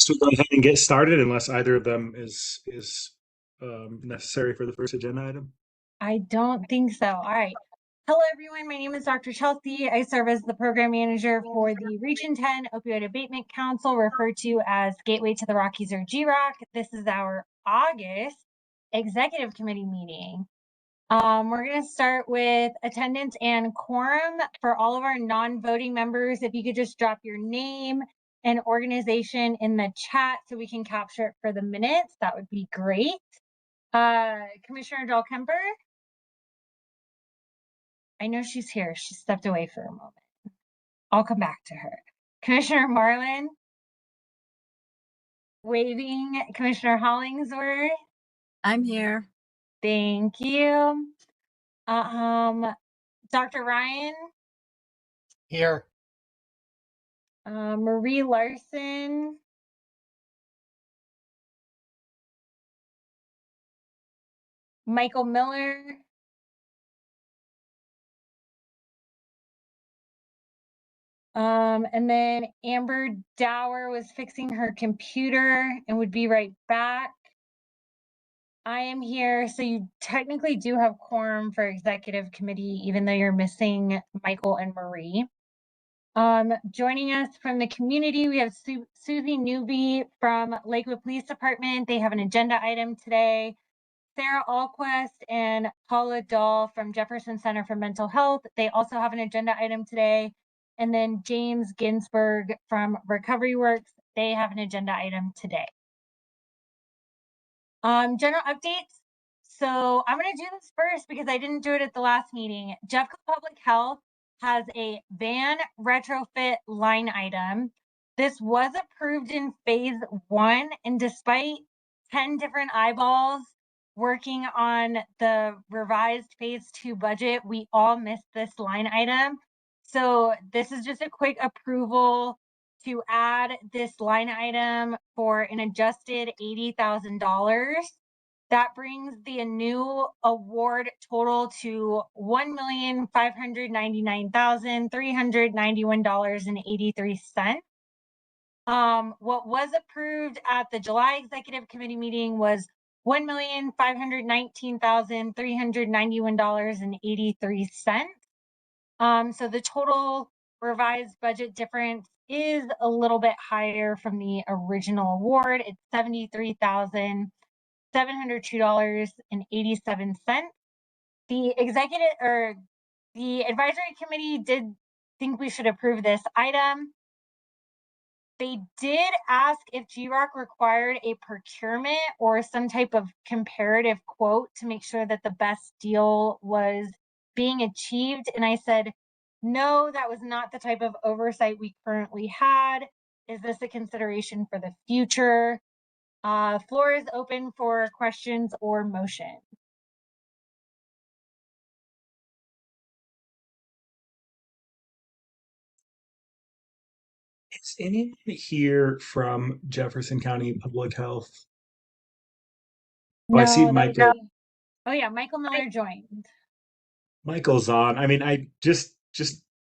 So go ahead and get started unless either of them is necessary for the first agenda item. I don't think so. All right. Hello, everyone. My name is Dr. Chelsea. I serve as the program manager for the Region 10 Opioid Abatement Council, referred to as Gateway to the Rockies or GROC. This is our August executive committee meeting. We're going to start with attendance and quorum for all of our non-voting members. If you could just drop your name and organization in the chat so we can capture it for the minutes, that would be great. Commissioner Joel Kemper. I know she's here. She stepped away for a moment. I'll come back to her. Commissioner Marlin. Waving. Commissioner Hollingsworth. I'm here. Thank you. Dr. Ryan. Here. Marie Larson. Michael Miller. And then Amber Dower was fixing her computer and would be right back. I am here, so you technically do have quorum for executive committee, even though you're missing Michael and Marie. Joining us from the community, we have Susie Newby from Lakewood Police Department. They have an agenda item today. Sarah Alquist and Paula Dahl from Jefferson Center for Mental Health. They also have an agenda item today. And then James Ginsburg from Recovery Works. They have an agenda item today. General updates. So I'm going to do this first because I didn't do it at the last meeting. Jeffco Public Health has a van retrofit line item. This was approved in phase 1, and despite 10 different eyeballs working on the revised phase 2 budget, we all missed this line item. So this is just a quick approval to add this line item for an adjusted $80,000. That brings the new award total to $1,599,391.83. What was approved at the July executive committee meeting was $1,519,391.83. So the total revised budget difference is a little bit higher from the original award. It's $73,702.87. The the advisory committee did think we should approve this item. They did ask if GROC required a procurement or some type of comparative quote to make sure that the best deal was being achieved. And I said, no, that was not the type of oversight we currently had. Is this a consideration for the future? Floor is open for questions or motion. Is anyone here from Jefferson County Public Health? Oh, I see Michael. Oh yeah, Michael Miller joined. Michael's on. I mean, I just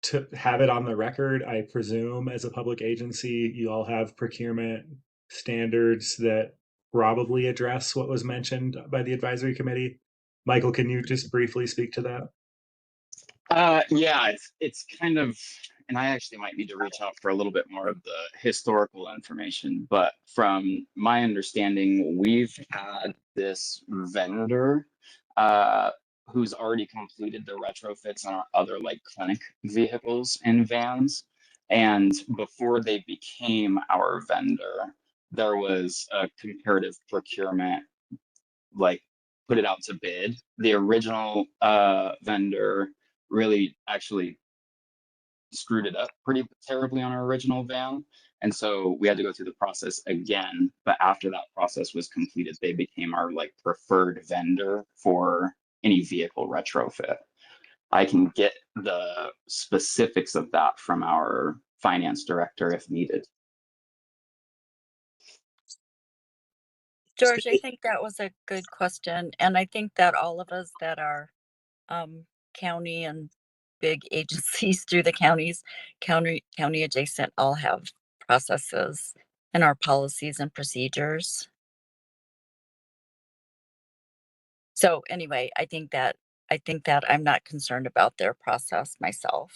to have it on the record, I presume as a public agency, you all have procurement standards that probably address what was mentioned by the advisory committee. Michael, can you just briefly speak to that? Yeah, it's kind of, and I actually might need to reach out for a little bit more of the historical information, but from my understanding, we've had this vendor who's already completed the retrofits on our other like clinic vehicles and vans. And before they became our vendor, there was a comparative procurement, like put it out to bid. The original vendor really actually screwed it up pretty terribly on our original van. And so we had to go through the process again. But after that process was completed, they became our like preferred vendor for any vehicle retrofit. I can get the specifics of that from our finance director if needed. George, I think that was a good question. And I think that all of us that are county and big agencies through the county adjacent all have processes and our policies and procedures. So anyway, I think that I'm not concerned about their process myself.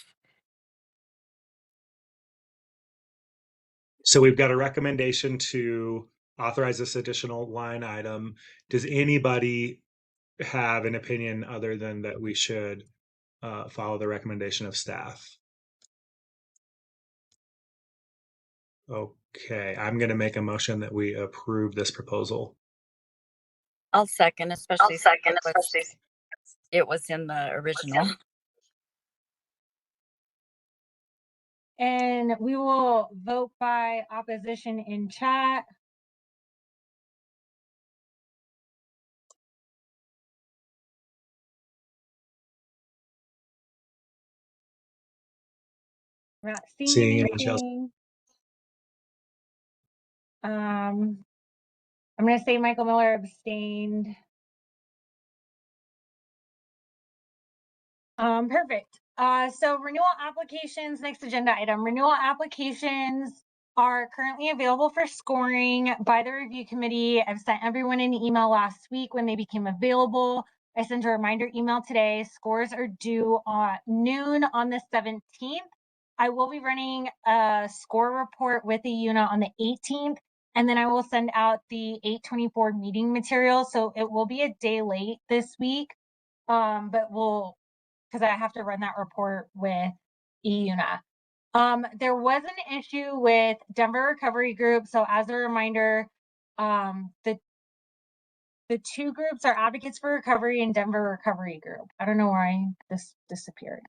So we've got a recommendation to authorize this additional line item. Does anybody have an opinion other than that we should follow the recommendation of staff? Okay, I'm going to make a motion that we approve this proposal. I'll second, especially since it was in the original. And we will vote by opposition in chat. We're not seeing anything. I'm going to say Michael Miller abstained. Perfect. So renewal applications, next agenda item. Renewal applications are currently available for scoring by the review committee. I've sent everyone an email last week when they became available. I sent a reminder email today. Scores are due noon on the 17th. I will be running a score report with the UNA on the 18th, and then I will send out the 8/24 meeting material. So it will be a day late this week, but because I have to run that report with EUNA. There was an issue with Denver Recovery Group. So as a reminder, the two groups are Advocates for Recovery and Denver Recovery Group. I don't know why this disappeared.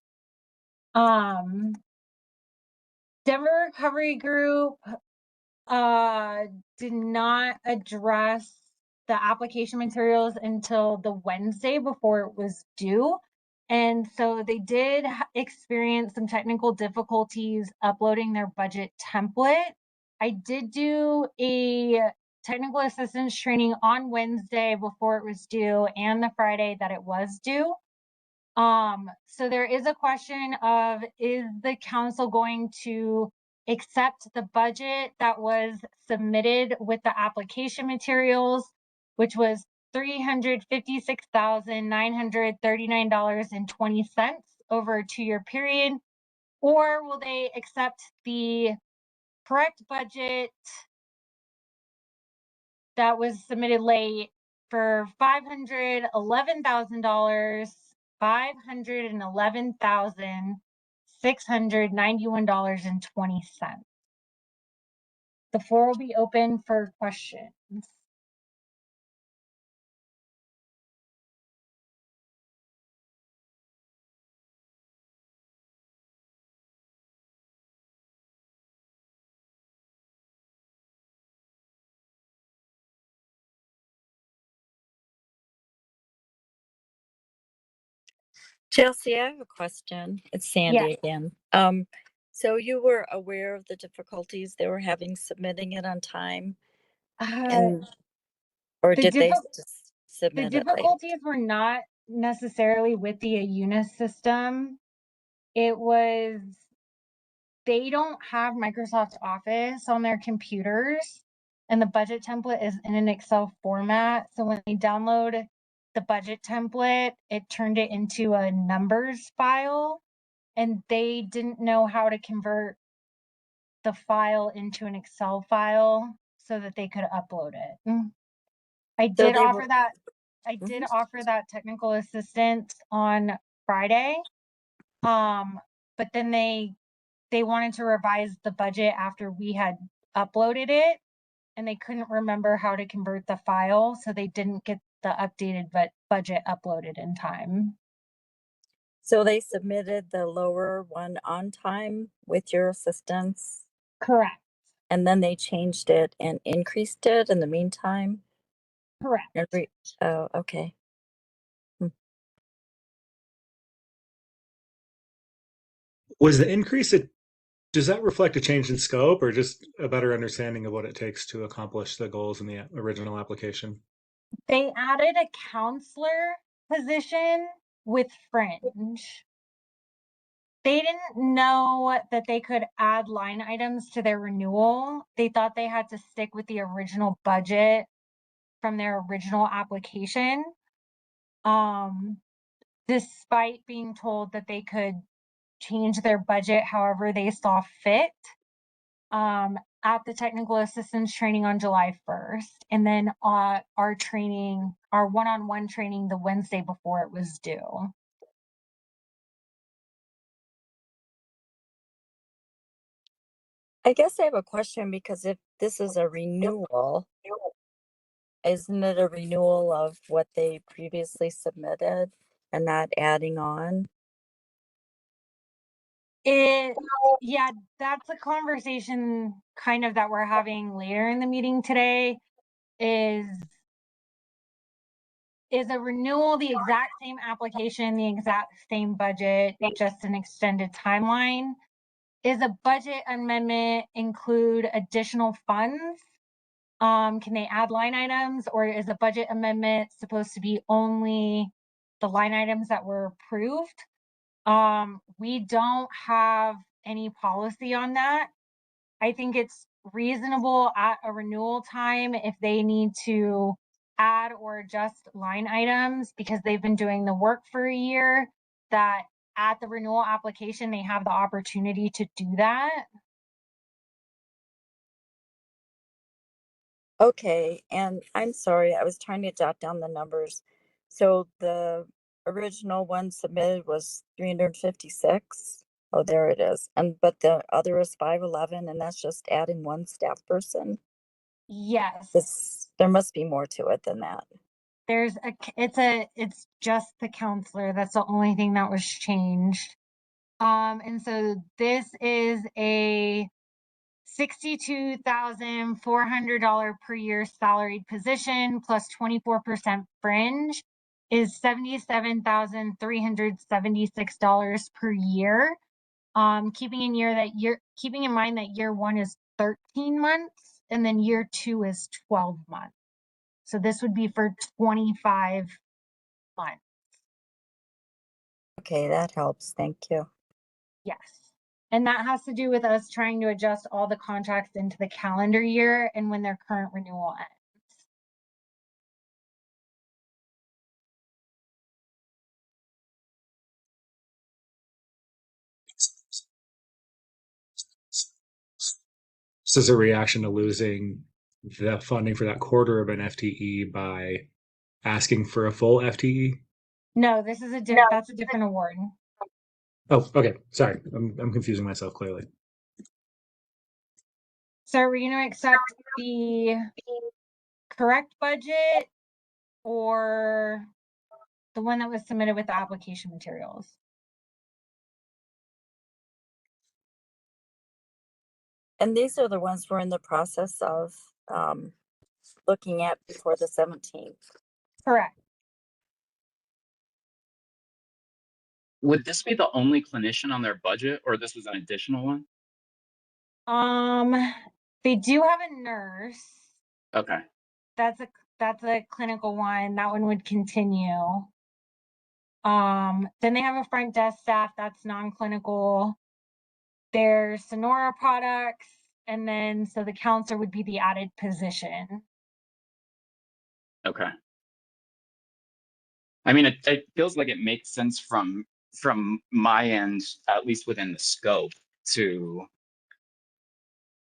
Denver Recovery Group did not address the application materials until the Wednesday before it was due. And so they did experience some technical difficulties uploading their budget template. I did do a technical assistance training on Wednesday before it was due and the Friday that it was due. So there is a question of, is the council going to accept the budget that was submitted with the application materials, which was $356,939.20 over a 2-year period, or will they accept the correct budget that was submitted late for $511,000, $511,691.20. The floor will be open for questions. Chelsea, I have a question. It's Sandy again. So you were aware of the difficulties they were having submitting it on time, or did they just submit the it late? difficulties were not necessarily with the EUNA system. It was, they don't have Microsoft Office on their computers, and the budget template is in an Excel format. So when they download the budget template, it turned it into a numbers file, and they didn't know how to convert the file into an Excel file so that they could upload it. I did offer that technical assistance on Friday. But then they wanted to revise the budget after we had uploaded it, and they couldn't remember how to convert the file, so they didn't get the updated budget uploaded in time. So they submitted the lower one on time with your assistance? Correct. And then they changed it and increased it in the meantime? Correct. Oh, okay. Was the increase, does that reflect a change in scope or just a better understanding of what it takes to accomplish the goals in the original application? They added a counselor position with Fringe. They didn't know that they could add line items to their renewal. They thought they had to stick with the original budget from their original application. Despite being told that they could change their budget however they saw fit, at the technical assistance training on July 1st, and then our training, our one-on-one training, the Wednesday before it was due. I guess I have a question, because if this is a renewal, isn't it a renewal of what they previously submitted and not adding on? Yeah, that's a conversation kind of that we're having later in the meeting today. Is a renewal the exact same application, the exact same budget, just an extended timeline? Is a budget amendment include additional funds? Can they add line items, or is a budget amendment supposed to be only the line items that were approved? We don't have any policy on that. I think it's reasonable at a renewal time if they need to add or adjust line items because they've been doing the work for a year, that at the renewal application, they have the opportunity to do that. Okay, and I'm sorry, I was trying to jot down the numbers. So the original one submitted was 356. Oh, there it is. But the other is 511, and that's just adding one staff person. Yes. There must be more to it than that. It's just the counselor. That's the only thing that was changed. And so this is a $62,400 per year salaried position plus 24% fringe is $77,376 per year. Keeping in mind that year one is 13 months and then year two is 12 months. So this would be for 25 months. Okay, that helps. Thank you. Yes. And that has to do with us trying to adjust all the contracts into the calendar year and when their current renewal ends. This is a reaction to losing the funding for that quarter of an FTE by asking for a full FTE. No, this is that's a different award. Oh, okay. Sorry, I'm confusing myself clearly. So are we going to accept the correct budget or the one that was submitted with the application materials? And these are the ones we're in the process of looking at before the 17th. Correct. Would this be the only clinician on their budget, or this was an additional one? They do have a nurse. Okay. That's a clinical one. That one would continue. Then they have a front desk staff that's non-clinical. There's Sonora products, and then so the counselor would be the added position. Okay. I mean, it feels like it makes sense from my end, at least within the scope, to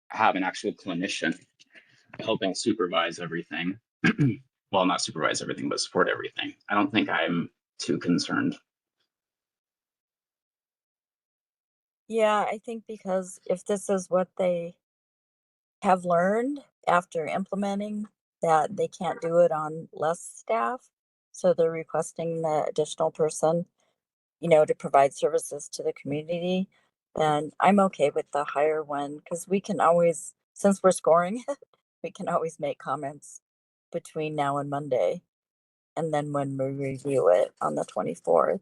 have an actual clinician helping supervise everything. Well, not supervise everything, but support everything. I don't think I'm too concerned. Yeah, I think because if this is what they have learned after implementing, that they can't do it on less staff, so they're requesting the additional person, to provide services to the community, then I'm okay with the higher one, because we can always, since we're scoring, we can always make comments between now and Monday, and then when we review it on the 24th.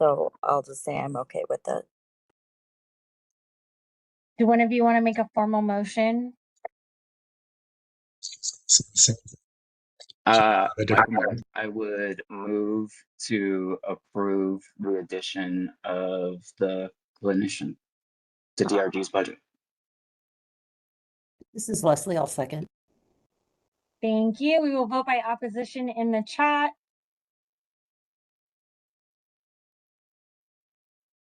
So I'll just say I'm okay with it. Do one of you want to make a formal motion? A different one. I would move to approve the addition of the clinician to DRG's budget. This is Leslie. I'll second. Thank you. We will vote by opposition in the chat.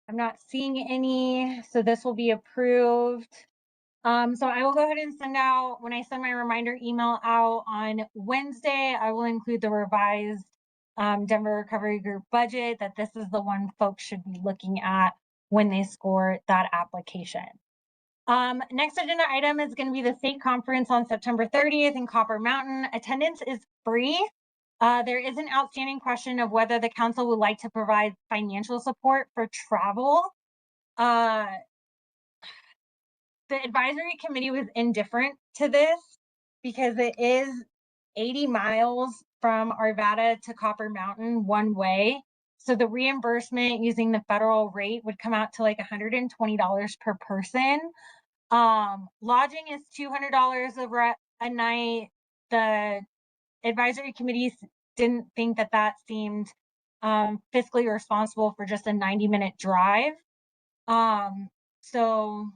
I'm not seeing any, so this will be approved. So I will go ahead and send out, when I send my reminder email out on Wednesday, I will include the revised Denver Recovery Group budget, that this is the one folks should be looking at when they score that application. Next agenda item is going to be the state conference on September 30th in Copper Mountain. Attendance is free. There is an outstanding question of whether the council would like to provide financial support for travel. The advisory committee was indifferent to this because it is 80 miles from Arvada to Copper Mountain one way. So the reimbursement using the federal rate would come out to like $120 per person. Lodging is $200 a night. The advisory committee didn't think that that seemed fiscally responsible for just a 90-minute drive. So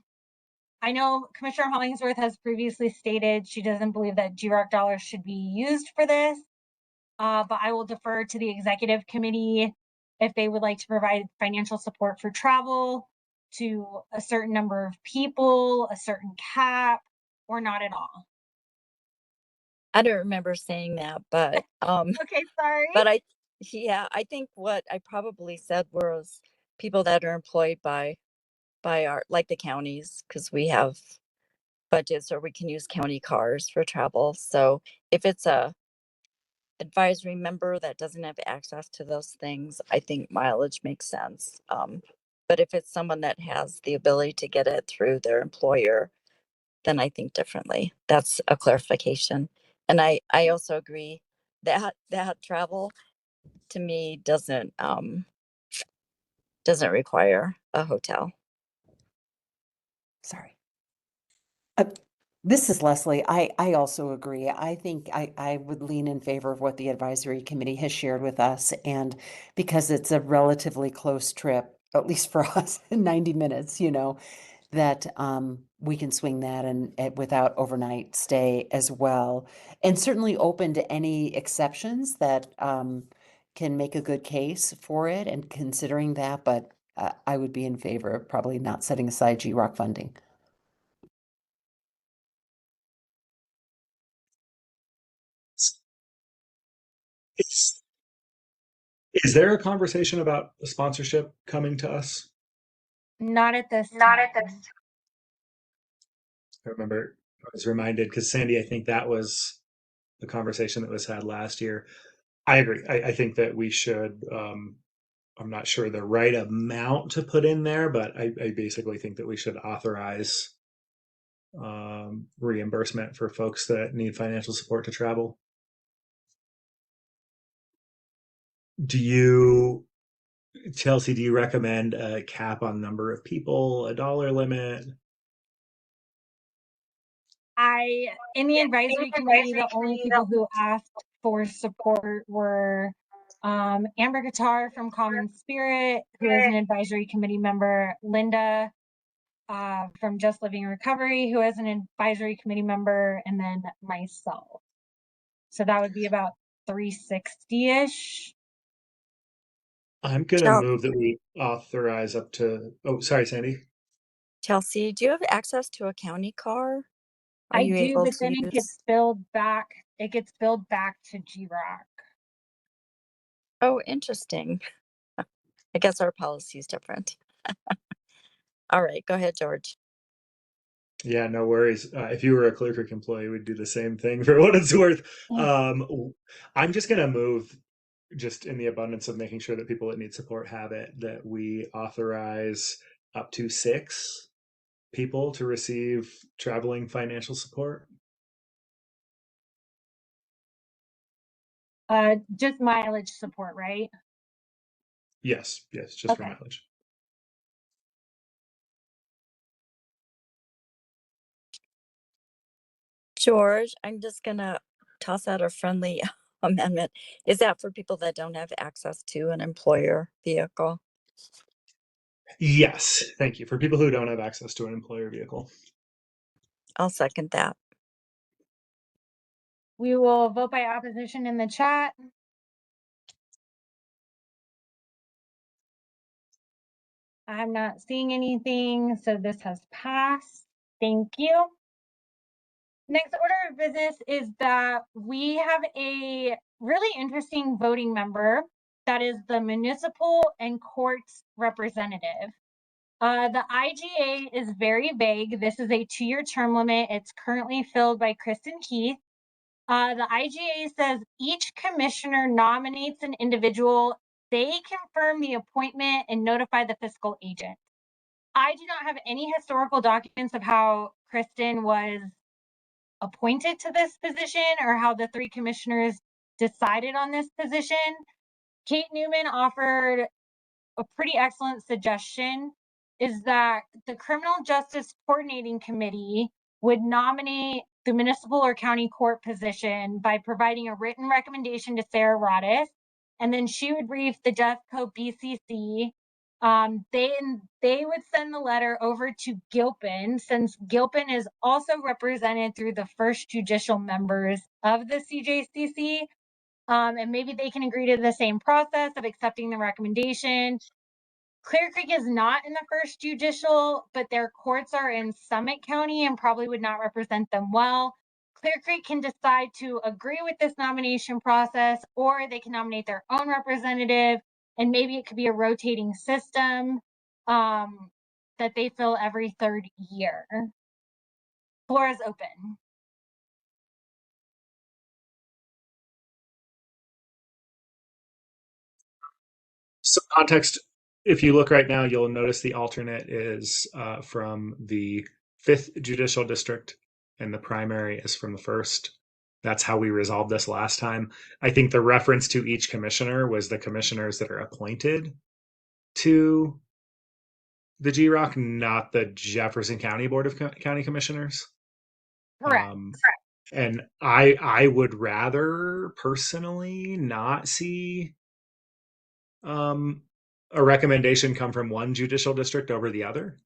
I know Commissioner Hollingsworth has previously stated she doesn't believe that GROC dollars should be used for this, but I will defer to the executive committee if they would like to provide financial support for travel to a certain number of people, a certain cap, or not at all. I don't remember saying that, but Okay, sorry. but I think what I probably said was people that are employed by our, like the counties, because we have budgets or we can use county cars for travel. So if it's a advisory member that doesn't have access to those things, I think mileage makes sense. But if it's someone that has the ability to get it through their employer, then I think differently. That's a clarification. And I also agree that travel to me doesn't require a hotel. Sorry. This is Leslie. I also agree. I think I would lean in favor of what the advisory committee has shared with us. And because it's a relatively close trip, at least for us, 90 minutes, that we can swing that and without overnight stay as well. And certainly open to any exceptions that can make a good case for it and considering that. But I would be in favor of probably not setting aside GROC funding. Is there a conversation about a sponsorship coming to us? Not at this time. I remember I was reminded because Sandy, I think that was the conversation that was had last year. I agree. I think that we should. I'm not sure the right amount to put in there, but I basically think that we should authorize reimbursement for folks that need financial support to travel. Do you, Chelsea, do you recommend a cap on number of people, a dollar limit? In the advisory committee, the only people who asked for support were Amber Guitar from Common Spirit, who is an advisory committee member, Linda from Just Living Recovery, who is an advisory committee member, and then myself. So that would be about 360-ish. I'm gonna move that we authorize up to. Oh, sorry, Sandy. Chelsea, do you have access to a county car? Are I you do, able but to then it gets billed back. It gets billed back to GROC. Oh, interesting. I guess our policy is different. All right, go ahead, George. Yeah, no worries. If you were a Clear Creek employee, we'd do the same thing for what it's worth. I'm just gonna move, just in the abundance of making sure that people that need support have it, that we authorize up to 6 people to receive traveling financial support. Just mileage support, right? Yes, just for Okay. mileage. George, I'm just gonna toss out a friendly amendment. Is that for people that don't have access to an employer vehicle? Yes, thank you. For people who don't have access to an employer vehicle. I'll second that. We will vote by opposition in the chat. I'm not seeing anything, so this has passed. Thank you. Next order of business is that we have a really interesting voting member that is the municipal and courts representative. The IGA is very vague. This is a 2-year term limit. It's currently filled by Kristen Keith. The IGA says each commissioner nominates an individual. They confirm the appointment and notify the fiscal agent. I do not have any historical documents of how Kristen was appointed to this position or how the 3 commissioners decided on this position. Kate Newman offered a pretty excellent suggestion, is that the Criminal Justice Coordinating Committee would nominate the municipal or county court position by providing a written recommendation to Sarah Roddice, and then she would brief the Jeffco BCC. They would send the letter over to Gilpin, since Gilpin is also represented through the first judicial members of the CJCC. And maybe they can agree to the same process of accepting the recommendation. Clear Creek is not in the first judicial, but their courts are in Summit County and probably would not represent them well. Clear Creek can decide to agree with this nomination process, or they can nominate their own representative, and maybe it could be a rotating system that they fill every 3rd year. Floor is open. So context, if you look right now, you'll notice the alternate is from the 5th Judicial District and the primary is from the 1st. That's how we resolved this last time. I think the reference to each commissioner was the commissioners that are appointed to the GROC, not the Jefferson County Board of County Commissioners. Correct. And I would rather personally not see a recommendation come from one judicial district over the other.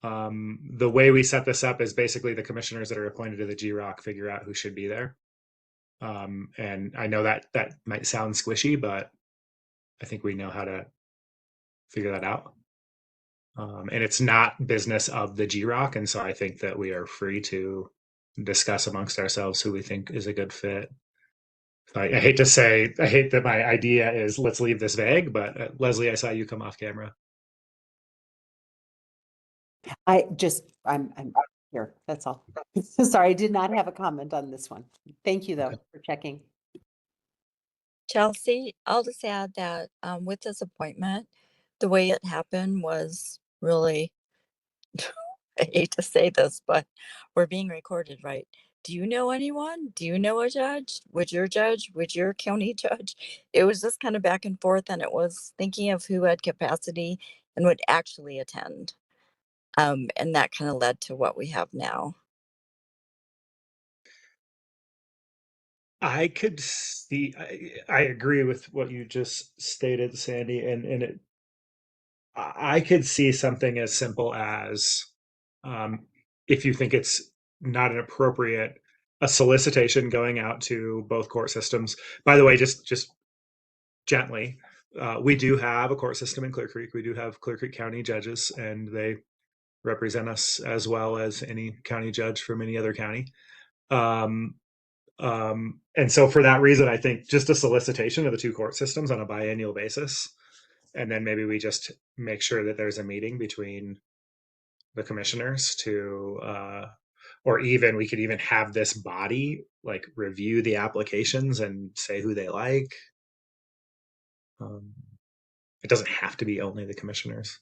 The way we set this up is basically the commissioners that are appointed to the GROC figure out who should be there. And I know that might sound squishy, but I think we know how to figure that out. And it's not business of the GROC, and so I think that we are free to discuss amongst ourselves who we think is a good fit. I hate that my idea is let's leave this vague, but Leslie, I saw you come off camera. I'm here. That's all. Sorry, I did not have a comment on this one. Thank you though for checking. Chelsea, I'll just add that with this appointment, the way it happened was really, I hate to say this, but we're being recorded, right? Do you know anyone? Do you know a judge? Would your judge? Would your county judge? It was just kind of back and forth, and it was thinking of who had capacity and would actually attend. And that kind of led to what we have now. I could see. I agree with what you just stated, Sandy, and I could see something as simple as, if you think it's not an appropriate, a solicitation going out to both court systems. By the way, just gently, we do have a court system in Clear Creek. We do have Clear Creek County judges, and they represent us as well as any county judge from any other county. And so for that reason, I think just a solicitation of the 2 court systems on a biannual basis, and then maybe we just make sure that there's a meeting between the commissioners to, or even we could even have this body like review the applications and say who they like. It doesn't have to be only the commissioners.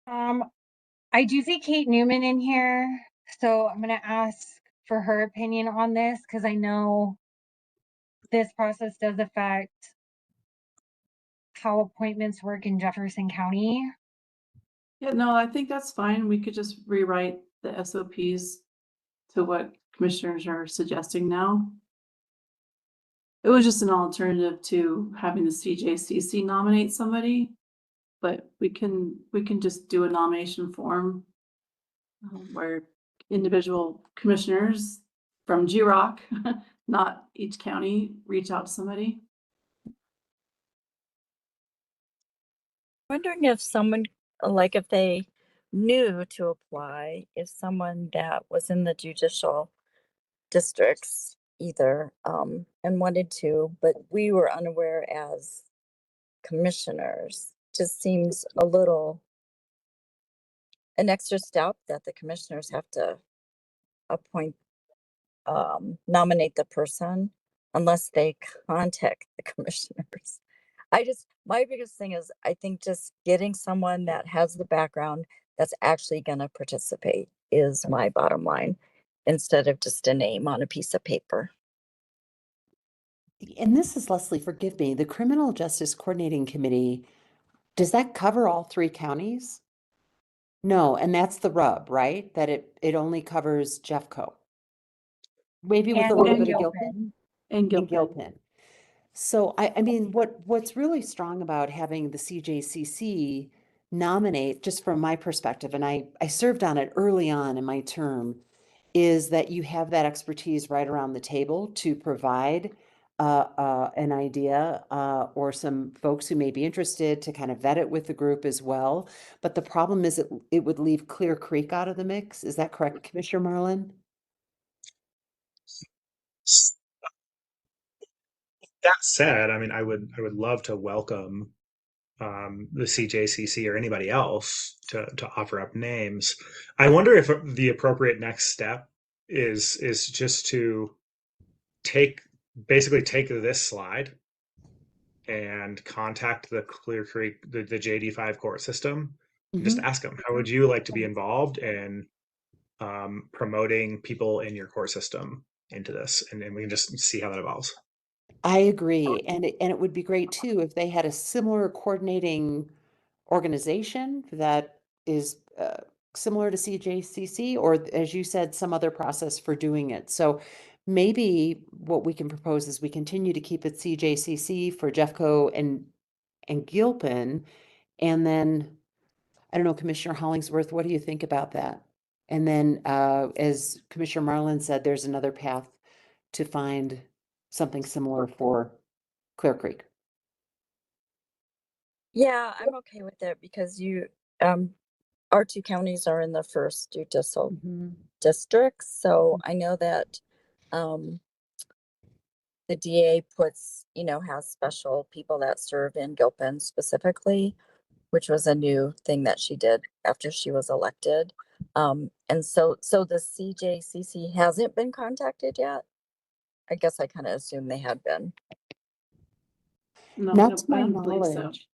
I do see Kate Newman in here, so I'm going to ask for her opinion on this because I know this process does affect how appointments work in Jefferson County. Yeah, no, I think that's fine. We could just rewrite the SOPs to what commissioners are suggesting now. It was just an alternative to having the CJCC nominate somebody, but we can just do a nomination form where individual commissioners from GROC, not each county, reach out to somebody. Wondering if someone, like if they knew to apply, if someone that was in the judicial districts either, and wanted to, but we were unaware as commissioners, just seems a little, an extra step that the commissioners have to appoint, nominate the person unless they contact the commissioners. My biggest thing is, I think just getting someone that has the background that's actually gonna participate is my bottom line, instead of just a name on a piece of paper. And this is Leslie, forgive me, the Criminal Justice Coordinating Committee, does that cover all 3 counties? No, and that's the rub, right? That it only covers Jeffco. Maybe with a And little And bit of Gilpin And and Gilpin. Gilpin. So I mean, what's really strong about having the CJCC nominate, just from my perspective, and I served on it early on in my term, is that you have that expertise right around the table to provide an idea or some folks who may be interested to kind of vet it with the group as well. But the problem is it would leave Clear Creek out of the mix. Is that correct, Commissioner Marlin? That said, I mean, I would love to welcome the CJCC or anybody else to offer up names. I wonder if the appropriate next step is just to take basically take this slide and contact the Clear Creek, the JD5 court system, and just Mhm. ask them, how would you like to be involved in promoting people in your court system into this? And we can just see how that evolves. I agree. And it would be great too if they had a similar coordinating organization that is similar to CJCC, or as you said, some other process for doing it. So maybe what we can propose is we continue to keep it CJCC for Jeffco and Gilpin. And then, I don't know, Commissioner Hollingsworth, what do you think about that? And then, as Commissioner Marlin said, there's another path to find something similar for Clear Creek. Yeah, I'm okay with it because our 2 counties are in the first judicial Mhm. districts, so I know that, um, the DA puts, has special people that serve in Gilpin specifically, which was a new thing that she did after she was elected. And so the CJCC hasn't been contacted yet? I guess I kinda assumed they had been. No, Not to I my don't believe so. knowledge.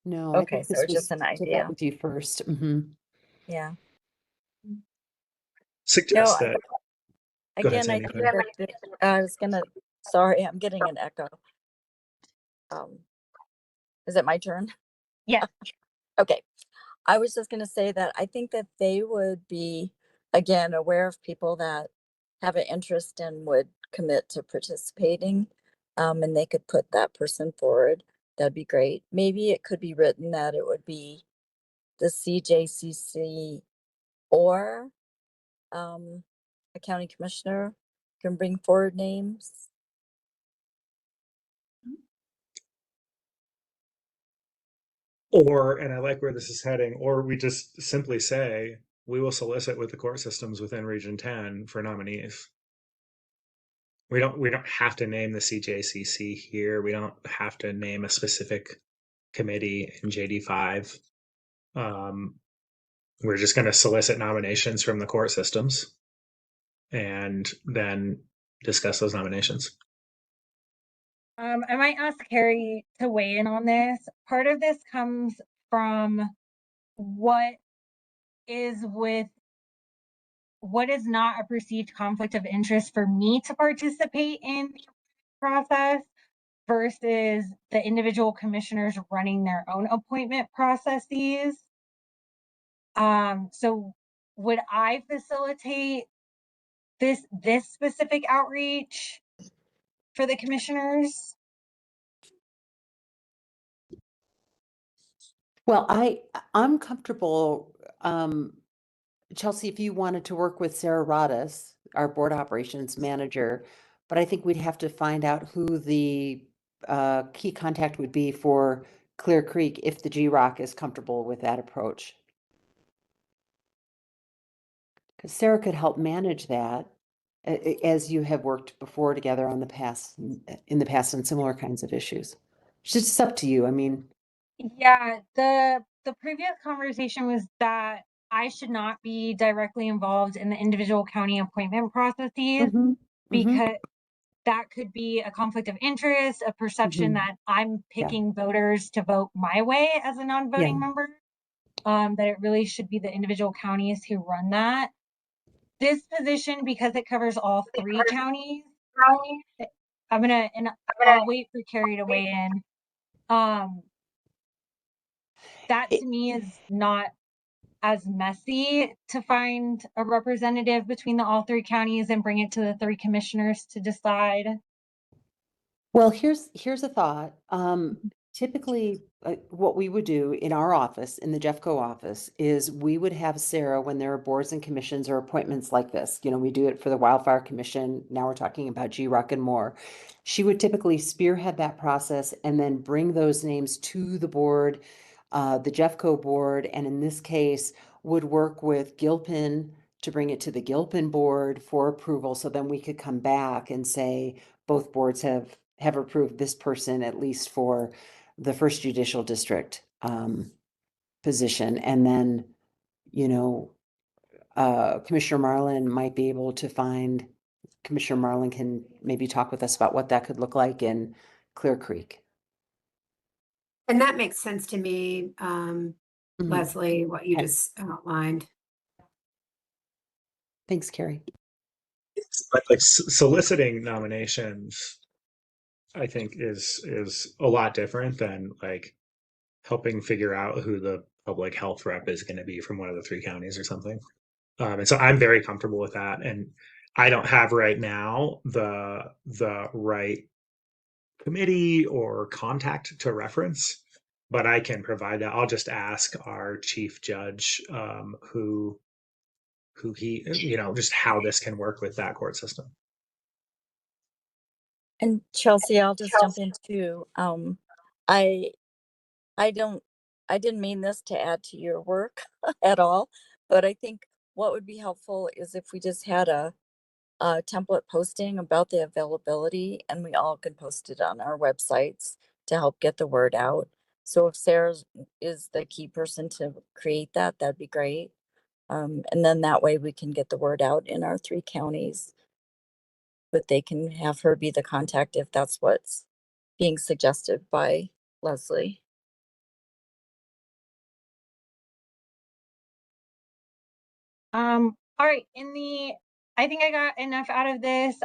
No, I Okay, think so this it's just was an to vet idea. with you first. Mhm. Yeah. No, Suggest that. Go ahead, again, I Sandy. think that I was gonna, sorry, I'm getting an echo. Um, is it my turn? yes, Okay. I was just gonna say that I think that they would be, again, aware of people that have an interest and would commit to participating. And they could put that person forward. That'd be great. Maybe it could be written that it would be the CJCC or a county commissioner can bring forward names. Or, and I like where this is heading, or we just simply say, we will solicit with the court systems within Region 10 for nominees. We don't have to name the CJCC here. We don't have to name a specific committee in JD5. We're just going to solicit nominations from the court systems and then discuss those nominations. I might ask Carrie to weigh in on this. Part of this comes from what is not a perceived conflict of interest for me to participate in the process versus the individual commissioners running their own appointment processes. So would I facilitate this specific outreach? for the commissioners? Well, I'm comfortable, Chelsea, if you wanted to work with Sarah Rodis, our board operations manager, but I think we'd have to find out who the key contact would be for Clear Creek if the GROC is comfortable with that approach. Because Sarah could help manage that as you have worked before together in the past on similar kinds of issues. It's just up to you. I mean, Yeah, the previous conversation was that I should not be directly involved in the individual county appointment processes because that could be a conflict of interest, a perception that I'm picking voters to vote my way as a non-voting member. That it really should be the individual counties who run that. This position, because it covers all 3 counties, I'll wait for Carrie to weigh in. That to me is not as messy to find a representative between all 3 counties and bring it to the 3 commissioners to decide. well, here's a thought. Typically, what we would do in our office, in the Jeffco office, is we would have Sarah when there are boards and commissions or appointments like this. You know, we do it for the Wildfire Commission. Now we're talking about GROC and more. She would typically spearhead that process and then bring those names to the board, the Jeffco board, and in this case, would work with Gilpin to bring it to the Gilpin board for approval. So then we could come back and say both boards have approved this person, at least for the first judicial district position. And then, you know, Commissioner Marlin might be able to find, Commissioner Marlin can maybe talk with us about what that could look like in Clear Creek. And that makes sense to me, Leslie, what you Okay. just outlined. Thanks, Carrie. But like soliciting nominations, I think is a lot different than like helping figure out who the public health rep is going to be from one of the 3 counties or something. And so I'm very comfortable with that. And I don't have right now the right committee or contact to reference, but I can provide that. I'll just ask our chief judge who he, you know, just how this can work with that court system. And Chelsea, I'll just jump in too. I didn't mean this to add to your work at all, but I think what would be helpful is if we just had a template posting about the availability, and we all can post it on our websites to help get the word out. So if Sarah is the key person to create that, that'd be great. And then that way we can get the word out in our 3 counties. But they can have her be the contact if that's what's being suggested by Leslie. All right, I think I got enough out of this.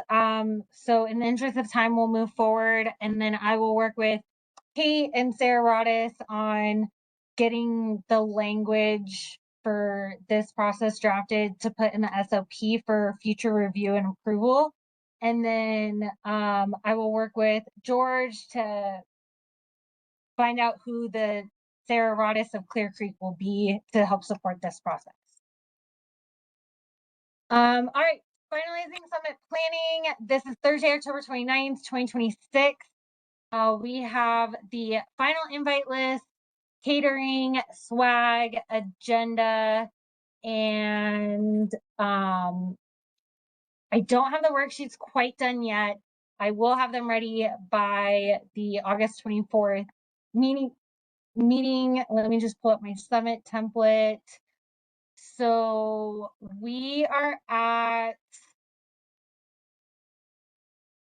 So in the interest of time, we'll move forward, and then I will work with Kate and Sarah Rodis on getting the language for this process drafted to put in the SOP for future review and approval. And then I will work with George to find out who the Sarah Rodis of Clear Creek will be to help support this process. All right, finalizing summit planning. This is Thursday, October 29th, 2026. We have the final invite list, catering, swag, agenda, and I don't have the worksheets quite done yet. I will have them ready by the August 24th meeting. Let me just pull up my summit template. So we are at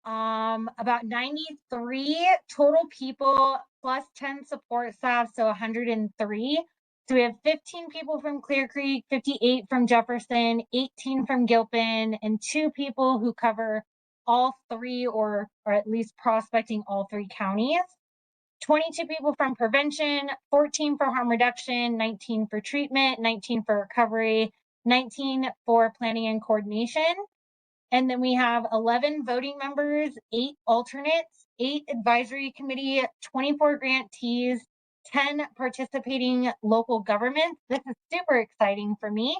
about 93 total people plus 10 support staff, so 103. So we have 15 people from Clear Creek, 58 from Jefferson, 18 from Gilpin, and 2 people who cover all 3 or at least prospecting all 3 counties. 22 people from prevention, 14 for harm reduction, 19 for treatment, 19 for recovery, 19 for planning and coordination. And then we have 11 voting members, 8 alternates, 8 advisory committee, 24 grantees, 10 participating local governments. This is super exciting for me.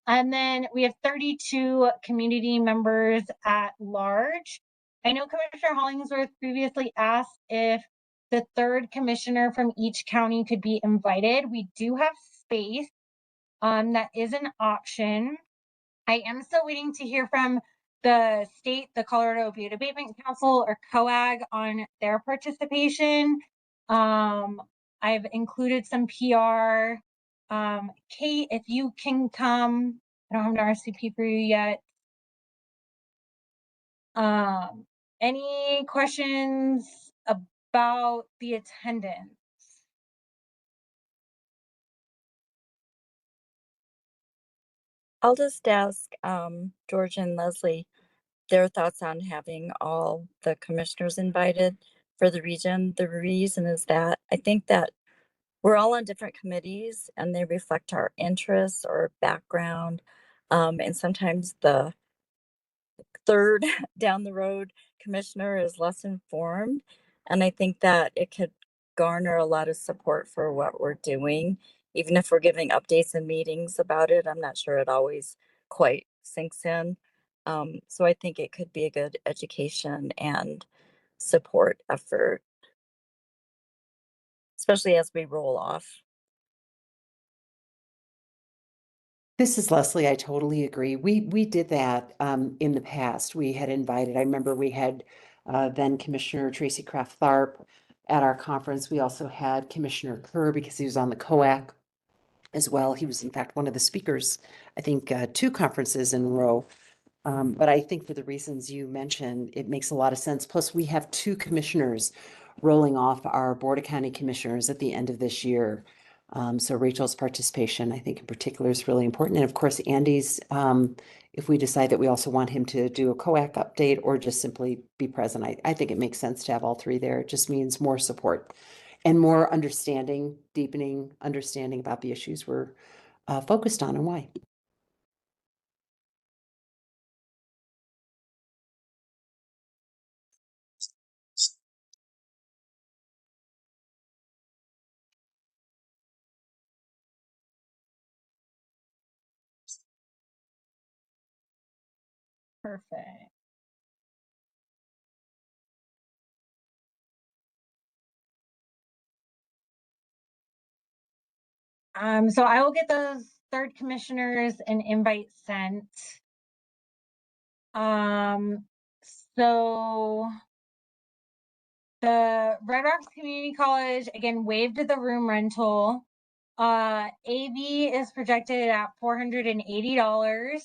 And then we have 32 community members at large. I know Commissioner Hollingsworth previously asked if the third commissioner from each county could be invited. We do have space. That is an option. I am still waiting to hear from the state, the Colorado Opioid Abatement Council, or COAG, on their participation. I've included some PR. Kate, if you can come, I don't have an RSVP for you yet. Any questions about the attendance? I'll just ask George and Leslie their thoughts on having all the commissioners invited for the region. The reason is that I think that we're all on different committees and they reflect our interests or background. And sometimes the third down the road commissioner is less informed. And I think that it could garner a lot of support for what we're doing. Even if we're giving updates and meetings about it, I'm not sure it always quite sinks in. So I think it could be a good education and support effort, especially as we roll off. This is Leslie. I totally agree. We did that in the past. We had invited, I remember we had then Commissioner Tracy Kraft Tharp at our conference. We also had Commissioner Kerr because he was on the COAC as well. He was in fact one of the speakers, I think 2 conferences in a row. But I think for the reasons you mentioned, it makes a lot of sense. Plus, we have 2 commissioners rolling off our Board of County Commissioners at the end of this year. So Rachel's participation, I think in particular, is really important. And of course, Andy's, if we decide that we also want him to do a COAC update or just simply be present, I think it makes sense to have all 3 there. It just means more support and more understanding, deepening understanding about the issues we're focused on and why. Perfect. So I will get those third commissioners an invite sent. So the Red Rocks Community College, again, waived the room rental. AV is projected at $480.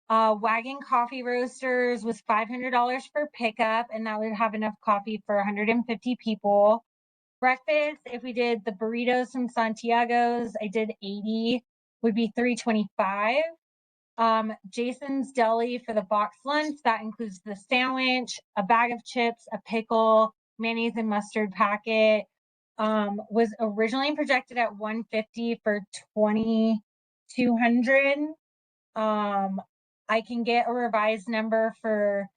Wagon Coffee Roasters was $500 for pickup, and that would have enough coffee for 150 people. Breakfast, if we did the burritos from Santiago's, I did 80, would be $325. Jason's Deli for the box lunch, that includes the sandwich, a bag of chips, a pickle, mayonnaise and mustard packet, was originally projected at $150 for 2,200. I can get a revised number for,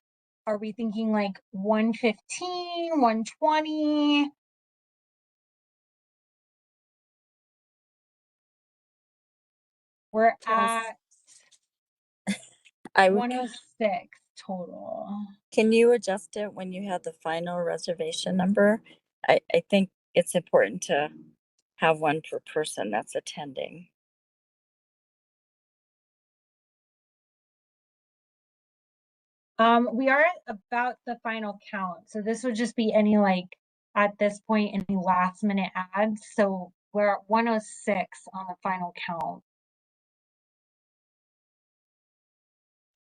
are we thinking like 115, 120? We're at I would, 106 total. can you adjust it when you have the final reservation number? I think it's important to have one per person that's attending. We are at about the final count. So this would just be any, like, at this point, any last minute ads. So we're at 106 on the final count.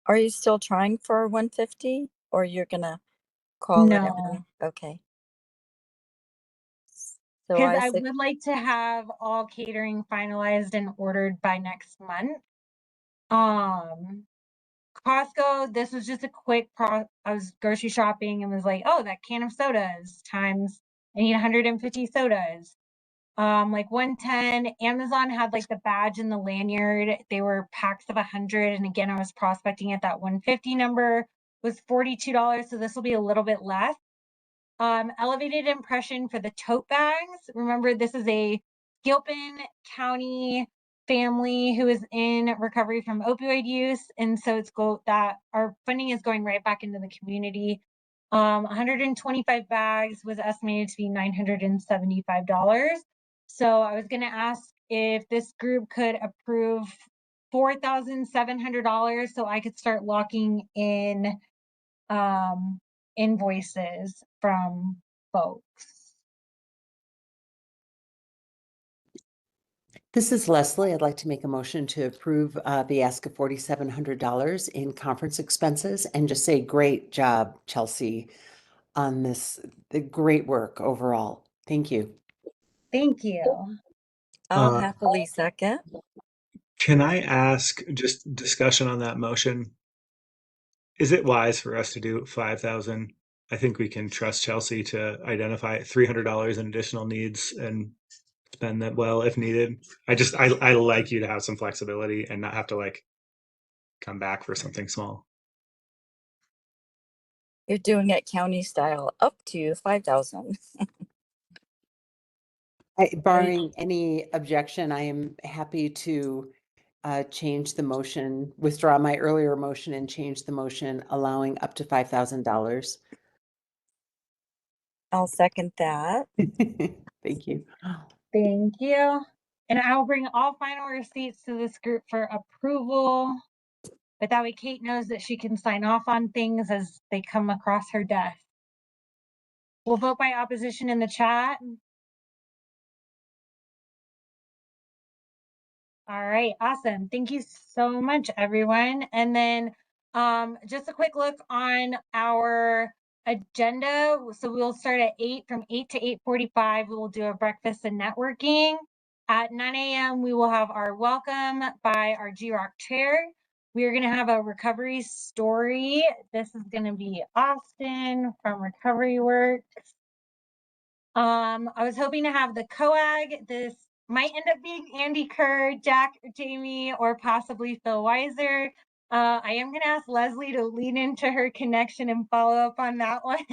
Are you still trying for 150 or you're gonna call it No, in? Okay. So because I said, would like to have all catering finalized and ordered by next month. Costco, this was just a quick I was grocery shopping and was like, oh, that can of sodas times, I need 150 sodas. like 110. Amazon had like the badge and the lanyard. They were packs of 100. And again, I was prospecting at that 150 number, was $42. So this will be a little bit less. Elevated impression for the tote bags. Remember, this is a Gilpin County family who is in recovery from opioid use. And so that our funding is going right back into the community. 125 bags was estimated to be $975. So I was going to ask if this group could approve $4,700 so I could start locking in invoices from folks. This is Leslie. I'd like to make a motion to approve the ask of $4,700 in conference expenses and just say great job, Chelsea, on this. The great work overall. Thank you. Thank you. I'll Uh, happily second. Can I ask just discussion on that motion? Is it wise for us to do 5,000? I think we can trust Chelsea to identify $300 in additional needs and spend that well if needed. I like you to have some flexibility and not have to like come back for something small. You're doing it county style up to 5,000. Barring any objection, I am happy to change the motion, withdraw my earlier motion and change the motion allowing up to $5,000. I'll second that. Thank you. Thank you. And I will bring all final receipts to this group for approval. But that way Kate knows that she can sign off on things as they come across her desk. We'll vote by opposition in the chat. All right, awesome. Thank you so much, everyone. And then just a quick look on our agenda. So we'll start at 8, from 8 to 8:45. We will do a breakfast and networking. At 9 a.m., we will have our welcome by our GROC chair. We are going to have a recovery story. This is going to be Austin from Recovery Works. I was hoping to have the coag. This might end up being Andy Kerr, Jack, Jamie, or possibly Phil Weiser. I am going to ask Leslie to lean into her connection and follow up on that one.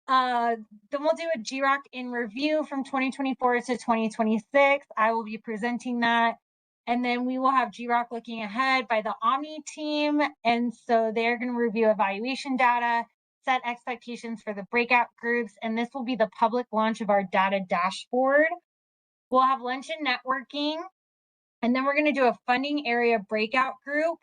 Then we'll do a GROC in review from 2024 to 2026. I will be presenting that. And then we will have GROC looking ahead by the Omni team. And so they're going to review evaluation data, set expectations for the breakout groups, and this will be the public launch of our data dashboard. We'll have lunch and networking, and then we're going to do a funding area breakout group,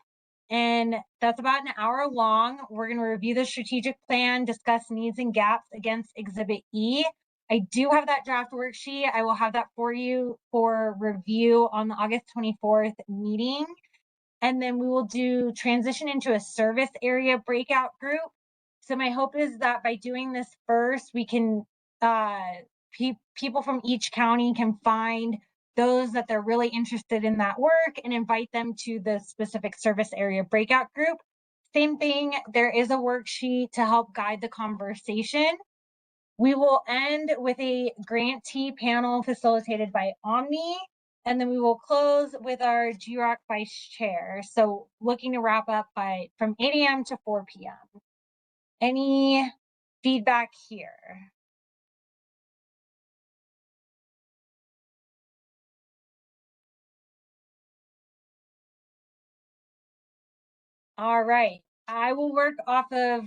and that's about an hour long. We're going to review the strategic plan, discuss needs and gaps against Exhibit E. I do have that draft worksheet. I will have that for you for review on the August 24th meeting. And then we will do transition into a service area breakout group. So my hope is that by doing this first, we can, people from each county can find those that they're really interested in that work and invite them to the specific service area breakout group. Same thing, there is a worksheet to help guide the conversation. We will end with a grantee panel facilitated by Omni, and then we will close with our GROC vice chair. So looking to wrap up from 8 a.m. to 4 p.m. Any feedback here? All right, I will work off of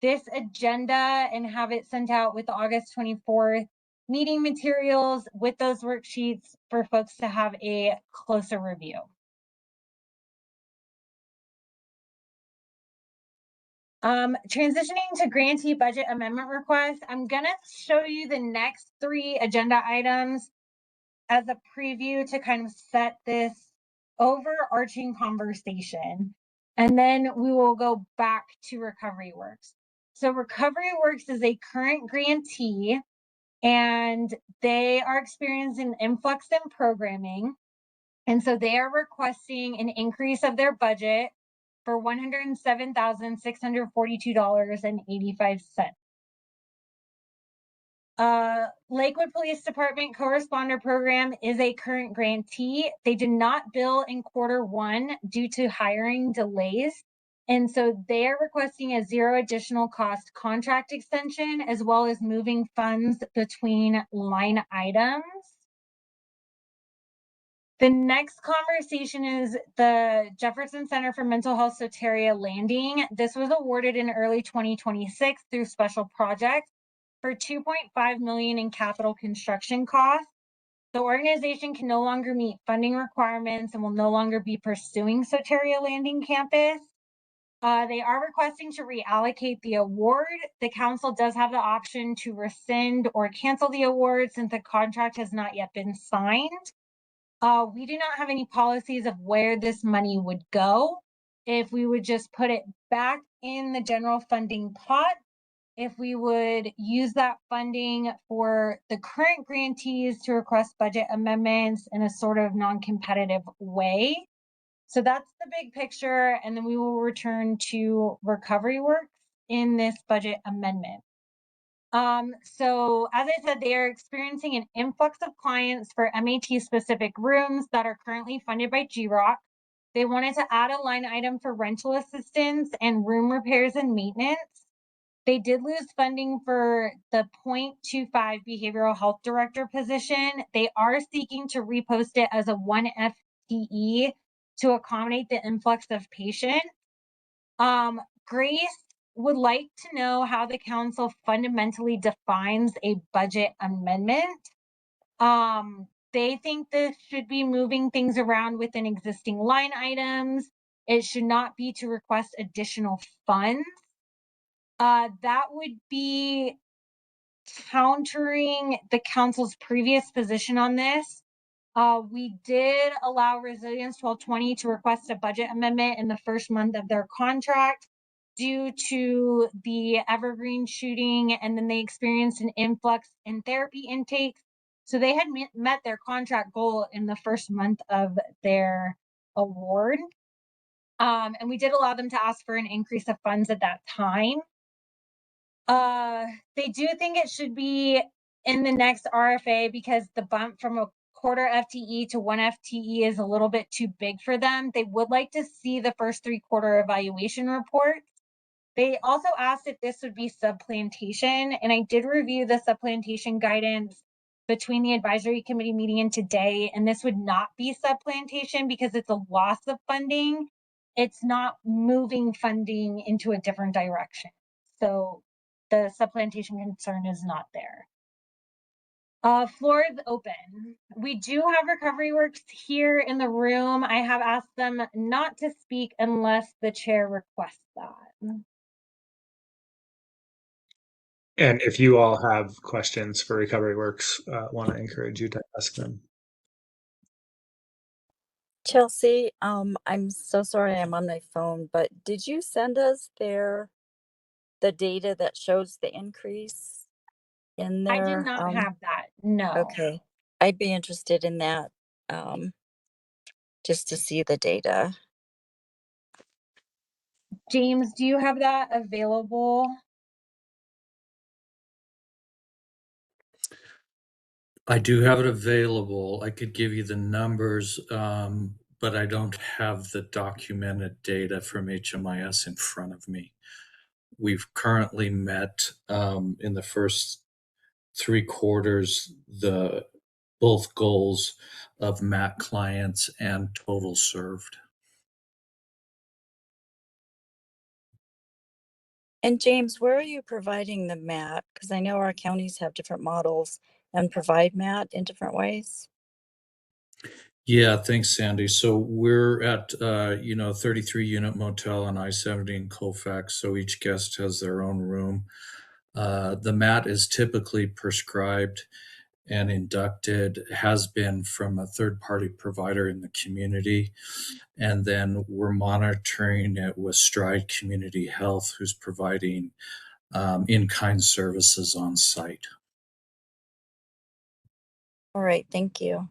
this agenda and have it sent out with the August 24th meeting materials with those worksheets for folks to have a closer review. Transitioning to grantee budget amendment request, I'm gonna show you the next 3 agenda items as a preview to kind of set this overarching conversation. And then we will go back to Recovery Works. So Recovery Works is a current grantee, and they are experiencing influx in programming. And so they are requesting an increase of their budget for $107,642.85. Lakewood Police Department Co-Responder Program is a current grantee. They did not bill in Q1 due to hiring delays. And so they are requesting a zero additional cost contract extension, as well as moving funds between line items. The next conversation is the Jefferson Center for Mental Health Soteria Landing. This was awarded in early 2026 through special projects for $2.5 million in capital construction costs. The organization can no longer meet funding requirements and will no longer be pursuing Soteria Landing campus. They are requesting to reallocate the award. The council does have the option to rescind or cancel the award since the contract has not yet been signed. We do not have any policies of where this money would go. If we would just put it back in the general funding pot, if we would use that funding for the current grantees to request budget amendments in a sort of non-competitive way. So that's the big picture, and then we will return to recovery works in this budget amendment. So as I said, they are experiencing an influx of clients for MAT specific rooms that are currently funded by GROC. They wanted to add a line item for rental assistance and room repairs and maintenance. They did lose funding for the 0.25 behavioral health director position. They are seeking to repost it as a 1 FTE to accommodate the influx of patients. Grace would like to know how the council fundamentally defines a budget amendment. They think this should be moving things around within existing line items. It should not be to request additional funds. That would be countering the council's previous position on this. We did allow Resilience 1220 to request a budget amendment in the first month of their contract due to the Evergreen shooting, and then they experienced an influx in therapy intakes. So they had met their contract goal in the first month of their award. And we did allow them to ask for an increase of funds at that time. They do think it should be in the next RFA because the bump from a quarter FTE to 1 FTE is a little bit too big for them. They would like to see the first 3-quarter evaluation reports. They also asked if this would be subplantation, and I did review the subplantation guidance between the advisory committee meeting and today, and this would not be subplantation because it's a loss of funding. It's not moving funding into a different direction. So the subplantation concern is not there. Floor is open. We do have recovery works here in the room. I have asked them not to speak unless the chair requests that. And if you all have questions for Recovery Works, want to encourage you to ask them. Chelsea, I'm so sorry I'm on my phone, but did you send us the data that shows the increase in I there? did not have that, no. Okay, I'd be interested in that, just to see the data. James, do you have that available? I do have it available. I could give you the numbers, but I don't have the documented data from HMIS in front of me. We've currently met in the first 3 quarters both goals of MAT clients and total served. And James, where are you providing the MAT? Because I know our counties have different models and provide MAT in different ways. Yeah, thanks, Sandy. So we're at 33 unit motel on I-70 in Colfax. So each guest has their own room. The MAT is typically prescribed and inducted, has been from a third-party provider in the community. And then we're monitoring it with Stride Community Health, who's providing in-kind services on site. All right, thank you.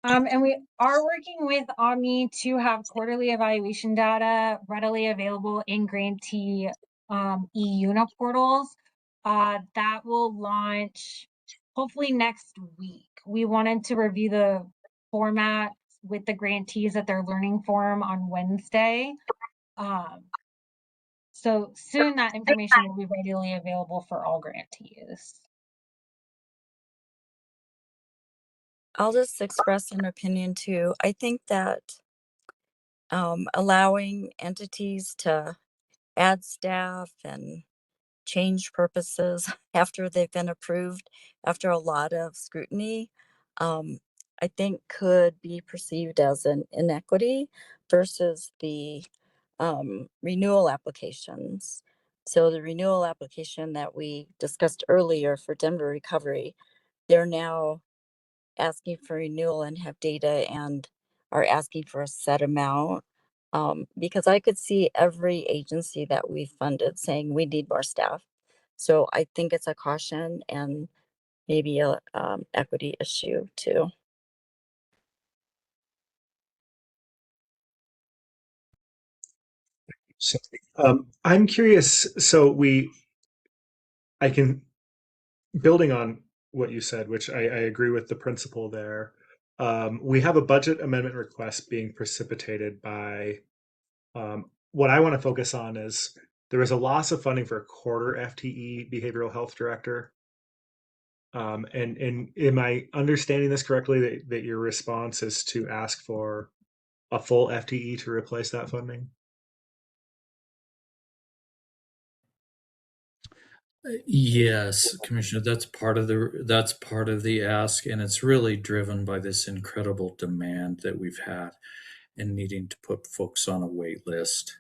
And we are working with Omni to have quarterly evaluation data readily available in grantee e-UNA portals. That will launch hopefully next week. We wanted to review the format with the grantees at their learning forum on Wednesday. So soon that information will be readily available for all grantees. I'll just express an opinion too. I think that allowing entities to add staff and change purposes after they've been approved, after a lot of scrutiny, I think could be perceived as an inequity versus the renewal applications. So the renewal application that we discussed earlier for Denver Recovery, they're now asking for renewal and have data and are asking for a set amount. Because I could see every agency that we funded saying we need more staff. So I think it's a caution and maybe a equity issue too. So, I'm curious. So I can, building on what you said, which I agree with the principle there. We have a budget amendment request being precipitated by what I want to focus on is there was a loss of funding for a quarter FTE behavioral health director. And am I understanding this correctly that your response is to ask for a full FTE to replace that funding? Yes, Commissioner, that's part of the ask, and it's really driven by this incredible demand that we've had and needing to put folks on a wait list,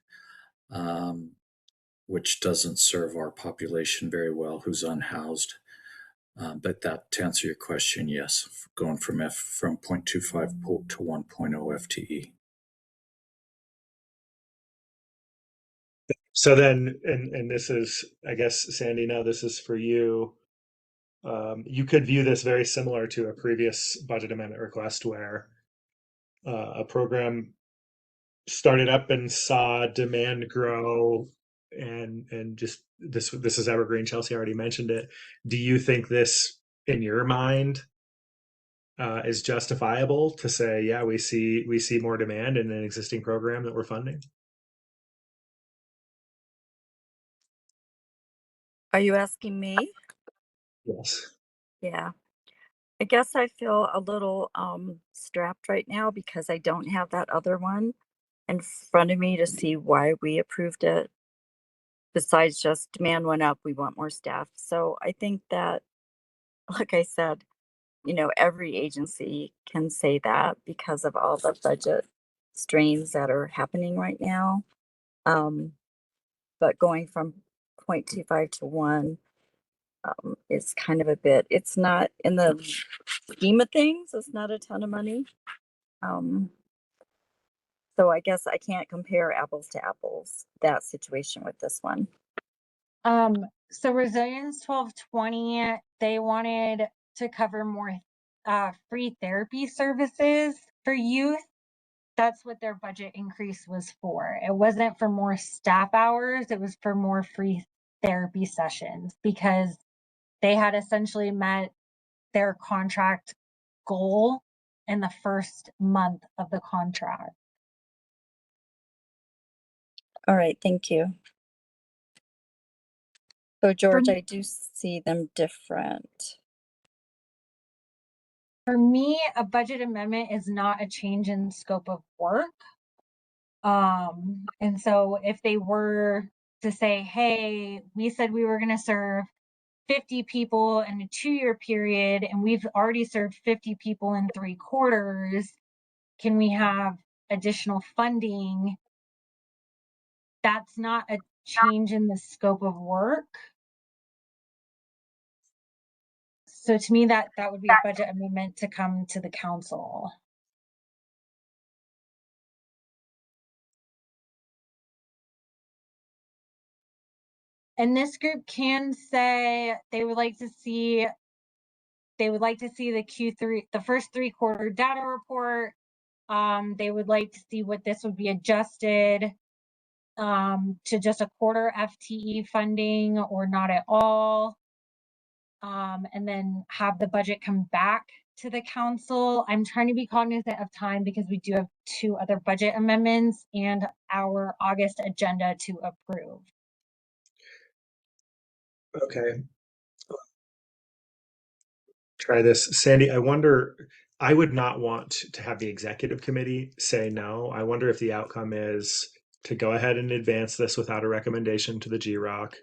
which doesn't serve our population very well who's unhoused. But that, to answer your question, yes, going from 0.25 to 1.0 FTE. So then, and this is, I guess, Sandy, now this is for you. You could view this very similar to a previous budget amendment request where a program started up and saw demand grow, and just this is evergreen. Chelsea already mentioned it. Do you think this, in your mind, is justifiable to say, yeah, we see more demand in an existing program that we're funding? Are you asking me? Yes. Yeah. I guess I feel a little strapped right now because I don't have that other one in front of me to see why we approved it. Besides just demand went up, we want more staff. So I think that, like I said, every agency can say that because of all the budget strains that are happening right now. But going from 0.25 to 1 is kind of a bit, it's not in the scheme of things, it's not a ton of money. So I guess I can't compare apples to apples, that situation with this one. So Resilience 1220, they wanted to cover more free therapy services for youth. That's what their budget increase was for. It wasn't for more staff hours, it was for more free therapy sessions because they had essentially met their contract goal in the first month of the contract. All right, thank you. So George, For- I do see them different. For me, a budget amendment is not a change in scope of work. And so if they were to say, hey, we said we were going to serve 50 people in a 2-year period, and we've already served 50 people in 3 quarters, can we have additional funding? That's not a change in the scope of work. So to me, that would be a budget amendment to come to the council. And this group can say they would like to see They would like to see the Q3, the first 3-quarter data report. They would like to see what this would be adjusted to just a quarter FTE funding or not at all. And then have the budget come back to the council. I'm trying to be cognizant of time because we do have 2 other budget amendments and our August agenda to approve. Okay. Try this. Sandy, I wonder, I would not want to have the executive committee say no. I wonder if the outcome is to go ahead and advance this without a recommendation to the GROC,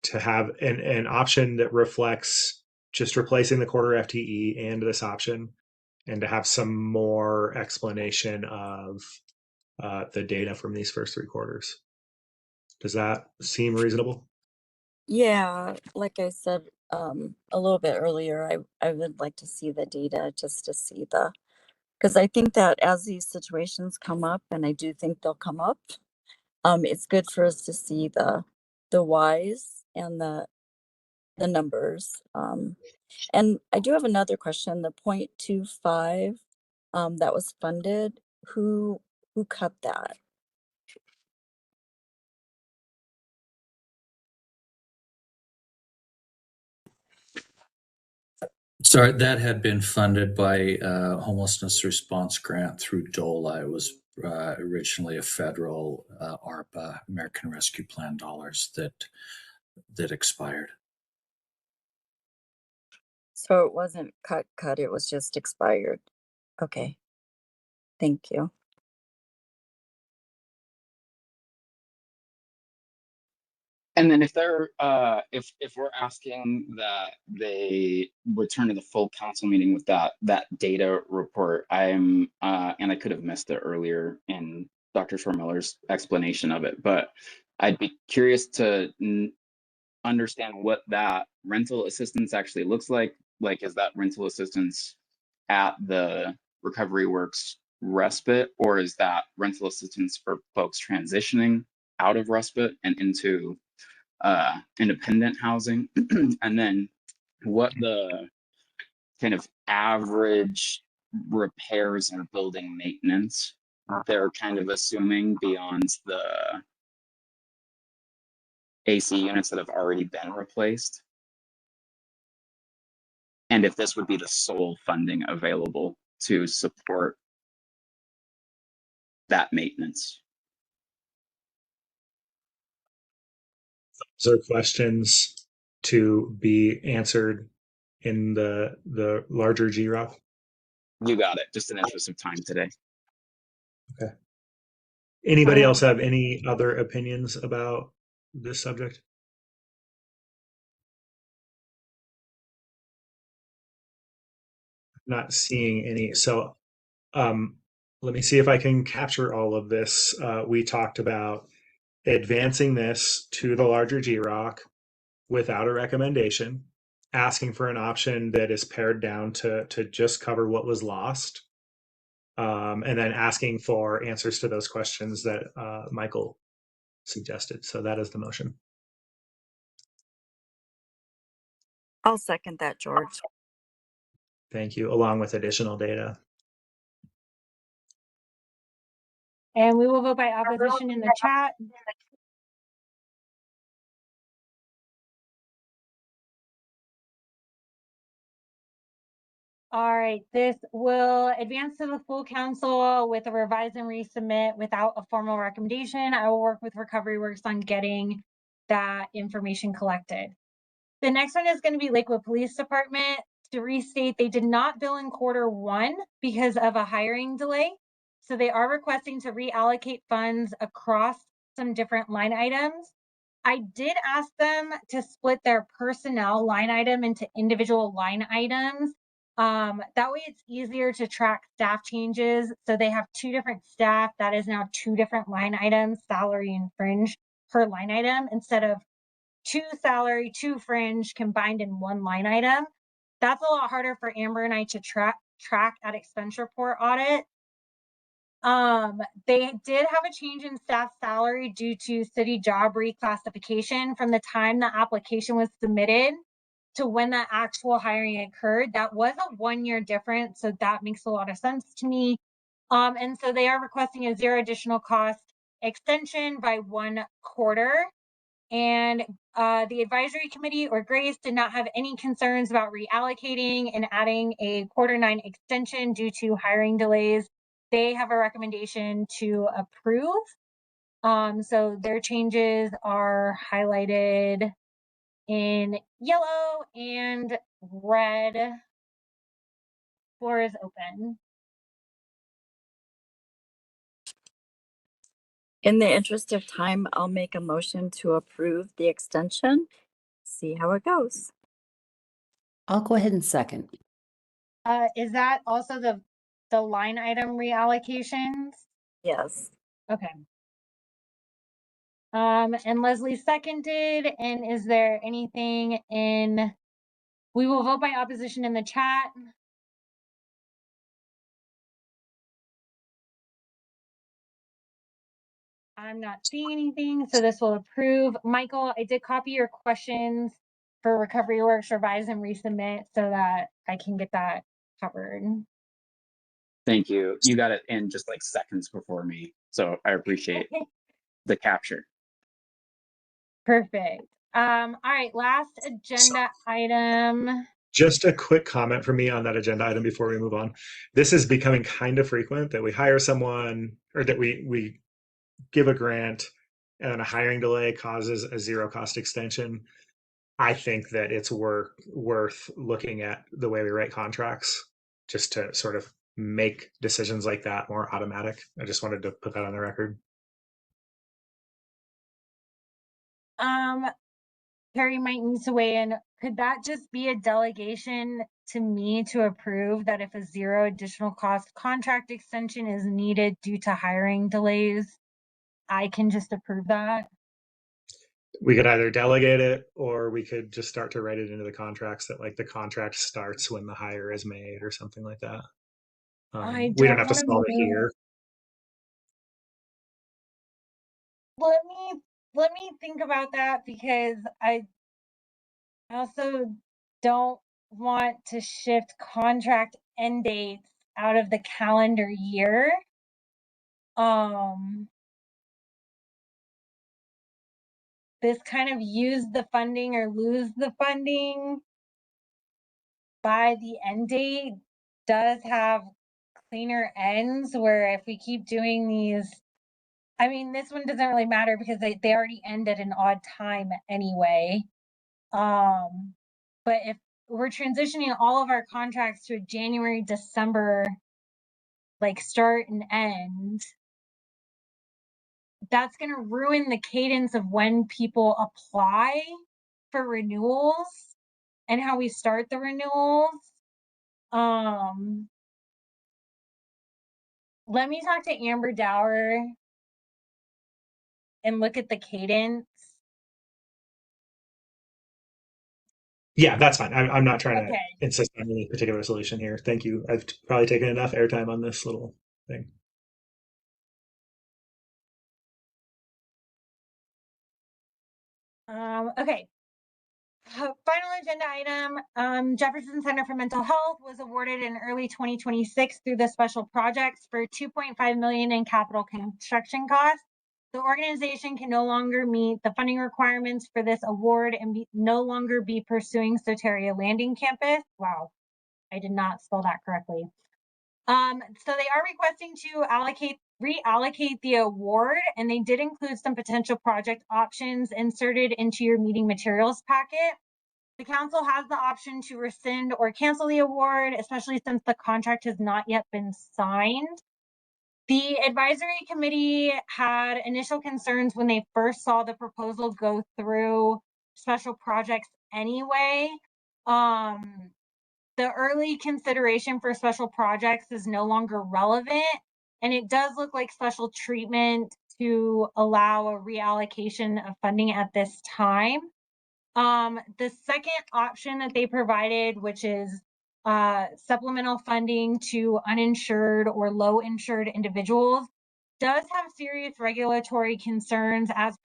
to have an option that reflects just replacing the quarter FTE and this option, and to have some more explanation of the data from these first 3 quarters. Does that seem reasonable? Yeah, like I said a little bit earlier, I would like to see the data just to see because I think that as these situations come up, and I do think they'll come up, it's good for us to see the whys and the numbers. And I do have another question. The 0.25 that was funded, who cut that? Sorry, that had been funded by homelessness response grant through DOLA. It was originally a federal ARPA, American Rescue Plan dollars that expired. So it wasn't cut, it was just expired. Okay. Thank you. And then if they're if we're asking that they return to the full council meeting with that data report, I'm and I could have missed it earlier in Dr. Schwarmiller's explanation of it, but I'd be curious to understand what that rental assistance actually looks like. Like, is that rental assistance at the Recovery Works respite, or is that rental assistance for folks transitioning out of respite and into independent housing? And then what the kind of average repairs and building maintenance they're kind of assuming beyond the AC units that have already been replaced, and if this would be the sole funding available to support that maintenance. Those are questions to be answered in the larger GROC. You got it. Just in interest of time today. Okay. Anybody else have any other opinions about this subject? Not seeing any. So let me see if I can capture all of this. We talked about advancing this to the larger GROC without a recommendation, asking for an option that is pared down to just cover what was lost, and then asking for answers to those questions that Michael suggested. So that is the motion. I'll second that, George. Thank you, along with additional data. And we will vote by opposition in the chat. All right, this will advance to the full council with a revise and resubmit without a formal recommendation. I will work with Recovery Works on getting that information collected. The next one is going to be Lakewood Police Department. To restate, they did not bill in Q1 because of a hiring delay. So they are requesting to reallocate funds across some different line items. I did ask them to split their personnel line item into individual line items. That way it's easier to track staff changes. So they have 2 different staff. That is now 2 different line items, salary and fringe per line item, instead of 2 salary, 2 fringe combined in 1 line item. That's a lot harder for Amber and I to track at expense report audit. They did have a change in staff salary due to city job reclassification from the time the application was submitted. to when that actual hiring occurred. That was a 1-year difference, so that makes a lot of sense to me. And so they are requesting a 0 additional cost extension by 1 quarter. And the advisory committee or Grace did not have any concerns about reallocating and adding a Q9 extension due to hiring delays. They have a recommendation to approve. So their changes are highlighted in yellow and red. Floor is open. In the interest of time, I'll make a motion to approve the extension. See how it goes. I'll go ahead and second. Is that also the line item reallocations? Yes. Okay. And Leslie seconded. And is there anything in? We will vote by opposition in the chat. I'm not seeing anything, so this will approve. Michael, I did copy your questions for Recovery Works, revise and resubmit so that I can get that covered. Thank you. You got it in just like seconds before me. So I appreciate the capture. Perfect. All right, last agenda item. Just a quick comment from me on that agenda item before we move on. This is becoming kind of frequent that we hire someone or that we give a grant and a hiring delay causes a 0 cost extension. I think that it's worth looking at the way we write contracts just to sort of make decisions like that more automatic. I just wanted to put that on the record. Carrie might need to weigh in. Could that just be a delegation to me to approve that if a 0 additional cost contract extension is needed due to hiring delays, I can just approve that? We could either delegate it or we could just start to write it into the contracts that like the contract starts when the hire is made or something like that. We don't have to solve it here. Let me think about that, because I also don't want to shift contract end dates out of the calendar year. This kind of use the funding or lose the funding by the end date does have cleaner ends, where if we keep doing these, I mean, this one doesn't really matter because they already end at an odd time anyway. But if we're transitioning all of our contracts to a January, December, like start and end, that's going to ruin the cadence of when people apply for renewals and how we start the renewals. Let me talk to Amber Dower and look at the cadence. Yeah, that's fine. I'm not trying to insist on any particular solution here. Thank you. I've probably taken enough airtime on this little thing. Okay. Final agenda item, Jefferson Center for Mental Health was awarded in early 2026 through the special projects for $2.5 million in capital construction costs. The organization can no longer meet the funding requirements for this award and no longer be pursuing Soteria Landing Campus. Wow, I did not spell that correctly. So they are requesting to reallocate the award, and they did include some potential project options inserted into your meeting materials packet. The council has the option to rescind or cancel the award, especially since the contract has not yet been signed. The advisory committee had initial concerns when they first saw the proposal go through special projects anyway. The early consideration for special projects is no longer relevant, and it does look like special treatment to allow a reallocation of funding at this time. The second option that they provided, which is supplemental funding to uninsured or low insured individuals, does have serious regulatory concerns as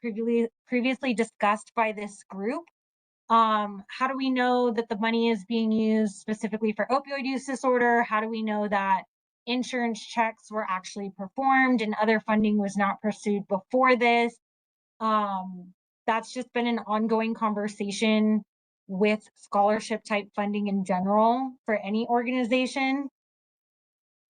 previously discussed by this group. How do we know that the money is being used specifically for opioid use disorder? How do we know that insurance checks were actually performed and other funding was not pursued before this? That's just been an ongoing conversation with scholarship type funding in general for any organization.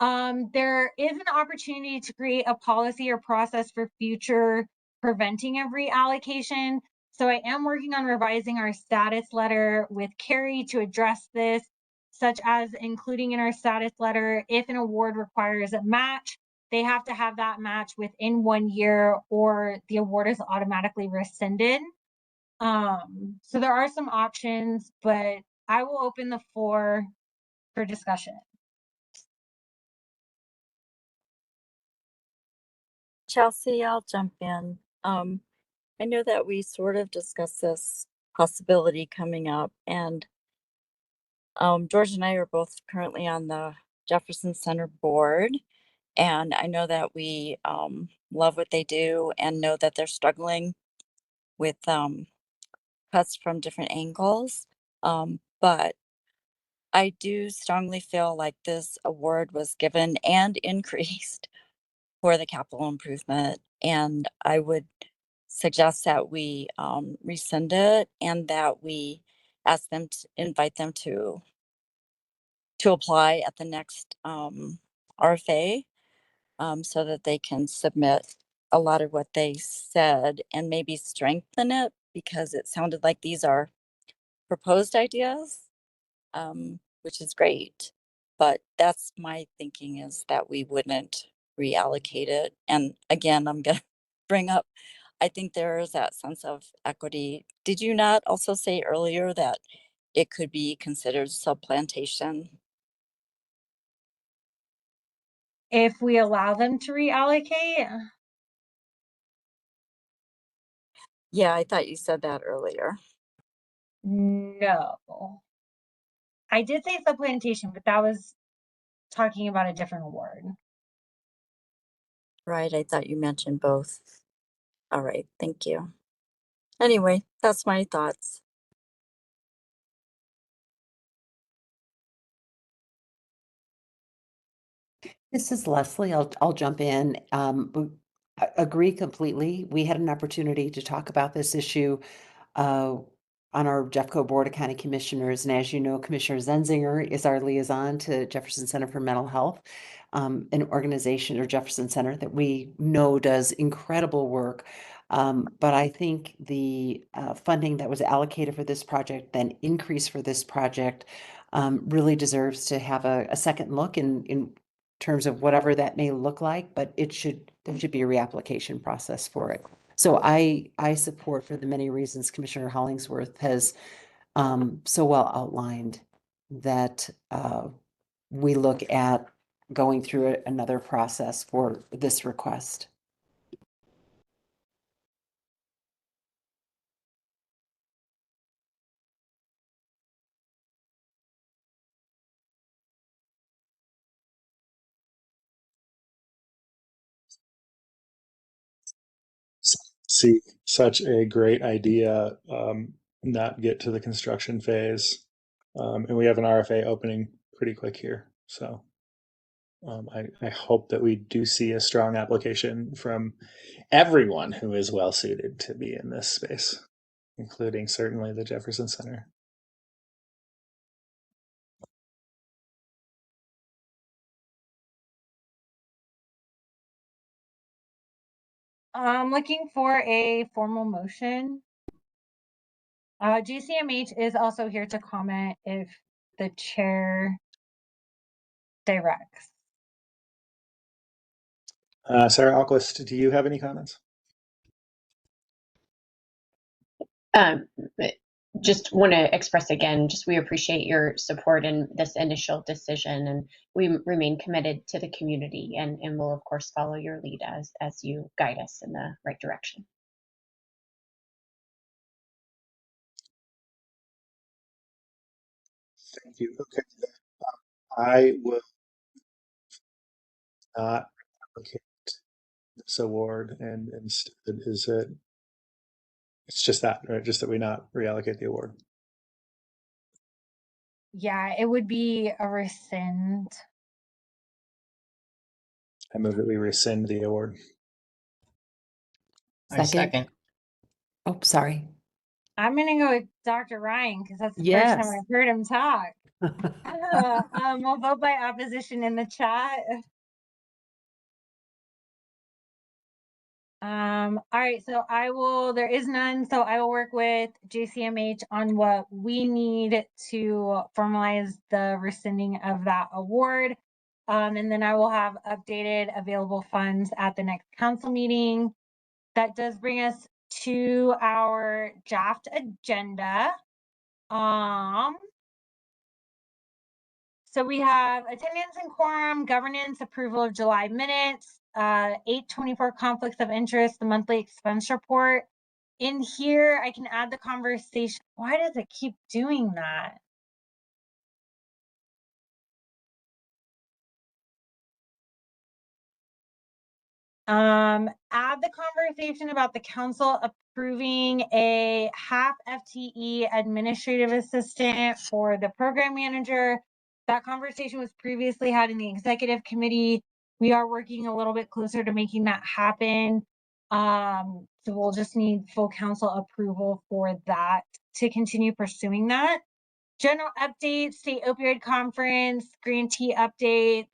There is an opportunity to create a policy or process for future preventing of reallocation. So I am working on revising our status letter with Carrie to address this, such as including in our status letter, if an award requires a match, they have to have that match within 1 year or the award is automatically rescinded. So there are some options, but I will open the floor for discussion. Chelsea, I'll jump in. I know that we sort of discussed this possibility coming up, and George and I are both currently on the Jefferson Center board, and I know that we love what they do and know that they're struggling with cuts from different angles. But I do strongly feel like this award was given and increased for the capital improvement, and I would suggest that we rescind it and that we ask them to invite them to apply at the next RFA, so that they can submit a lot of what they said and maybe strengthen it, because it sounded like these are proposed ideas, which is great. But that's my thinking, is that we wouldn't reallocate it. And again, I'm going to bring up, I think there is that sense of equity. Did you not also say earlier that it could be considered supplantation? If we allow them to reallocate, Yeah, I thought you said that earlier. no. I did say supplantation, but that was talking about a different award. Right, I thought you mentioned both. All right, thank you. Anyway, that's my thoughts. This is Leslie. I'll jump in. I agree completely. We had an opportunity to talk about this issue uh, on our Jeffco Board of County Commissioners. And as you know, Commissioner Zenzinger is our liaison to Jefferson Center for Mental Health, an organization, or Jefferson Center, that we know does incredible work. But I think the funding that was allocated for this project, then increased for this project, really deserves to have a second look in terms of whatever that may look like, but there should be a reapplication process for it. So I support, for the many reasons Commissioner Hollingsworth has so well outlined, that we look at going through another process for this request. See such a great idea not get to the construction phase. And we have an RFA opening pretty quick here. So I hope that we do see a strong application from everyone who is well suited to be in this space, including certainly the Jefferson Center. I'm looking for a formal motion. GCMH is also here to comment if the chair directs. Sarah Alquist, do you have any comments? Just want to express again, just we appreciate your support in this initial decision, and we remain committed to the community, and will of course follow your lead as you guide us in the right direction. Thank you. Okay. I will not allocate this award, and instead is it It's just that, right? Just that we not reallocate the award. Yeah, it would be a rescind. I move that we rescind the award. Second. Oh, sorry. I'm gonna go with Dr. Ryan because that's the first time Yes. I've heard him talk. We'll vote by opposition in the chat. All right, so there is none, so I will work with JCMH on what we need to formalize the rescinding of that award. And then I will have updated available funds at the next council meeting. That does bring us to our draft agenda. So we have attendance and quorum, governance, approval of July minutes, 824 conflicts of interest, the monthly expense report. In here, I can add the conversation. Why does it keep doing that? Add the conversation about the council approving a half FTE administrative assistant for the program manager. That conversation was previously had in the executive committee. We are working a little bit closer to making that happen. So we'll just need full council approval for that to continue pursuing that. General updates, state opioid conference, grantee updates.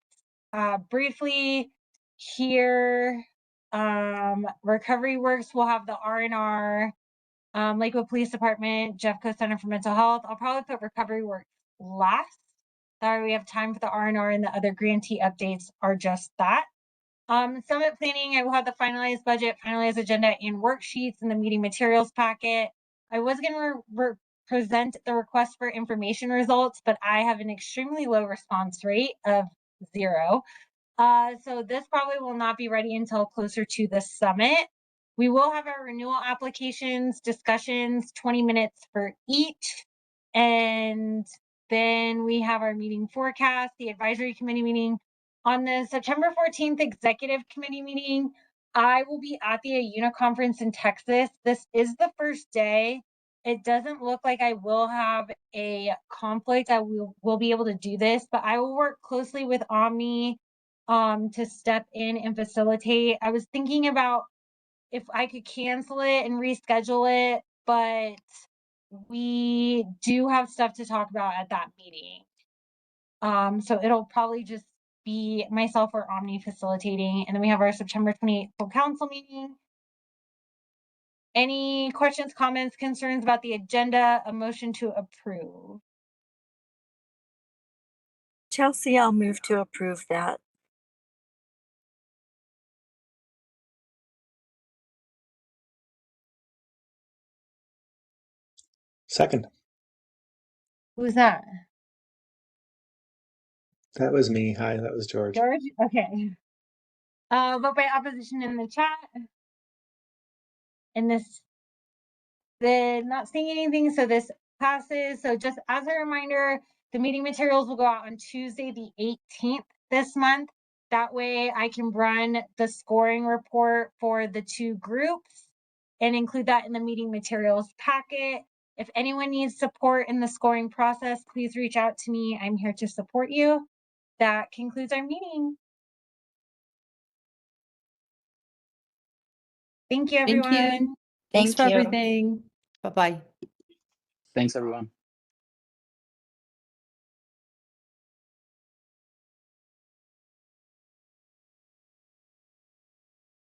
Briefly here, Recovery Works will have the R&R, Lakewood Police Department, Jeffco Center for Mental Health. I'll probably put Recovery Works last. That way we have time for the R&R, and the other grantee updates are just that. Summit planning, I will have the finalized budget, finalized agenda, and worksheets in the meeting materials packet. I was going to present the request for information results, but I have an extremely low response rate of 0. So this probably will not be ready until closer to the summit. We will have our renewal applications, discussions, 20 minutes for each. And then we have our meeting forecast, the advisory committee meeting. On the September 14th executive committee meeting, I will be at the AUNA conference in Texas. This is the first day. It doesn't look like I will have a conflict. I will be able to do this, but I will work closely with Omni to step in and facilitate. I was thinking about if I could cancel it and reschedule it, but we do have stuff to talk about at that meeting. So it'll probably just be myself or Omni facilitating, and then we have our September 28th full council meeting. Any questions, comments, concerns about the agenda? A motion to approve. Chelsea, I'll move to approve that. Second. Who's that? That was me. Hi, that was George. George? Okay. Vote by opposition in the chat. And this, not seeing anything, so this passes. So just as a reminder, the meeting materials will go out on Tuesday, the 18th this month. That way I can run the scoring report for the 2 groups and include that in the meeting materials packet. If anyone needs support in the scoring process, please reach out to me. I'm here to support you. That concludes our meeting. Thank you, everyone. Thank you. Thanks for everything. Bye-bye. Thanks, everyone.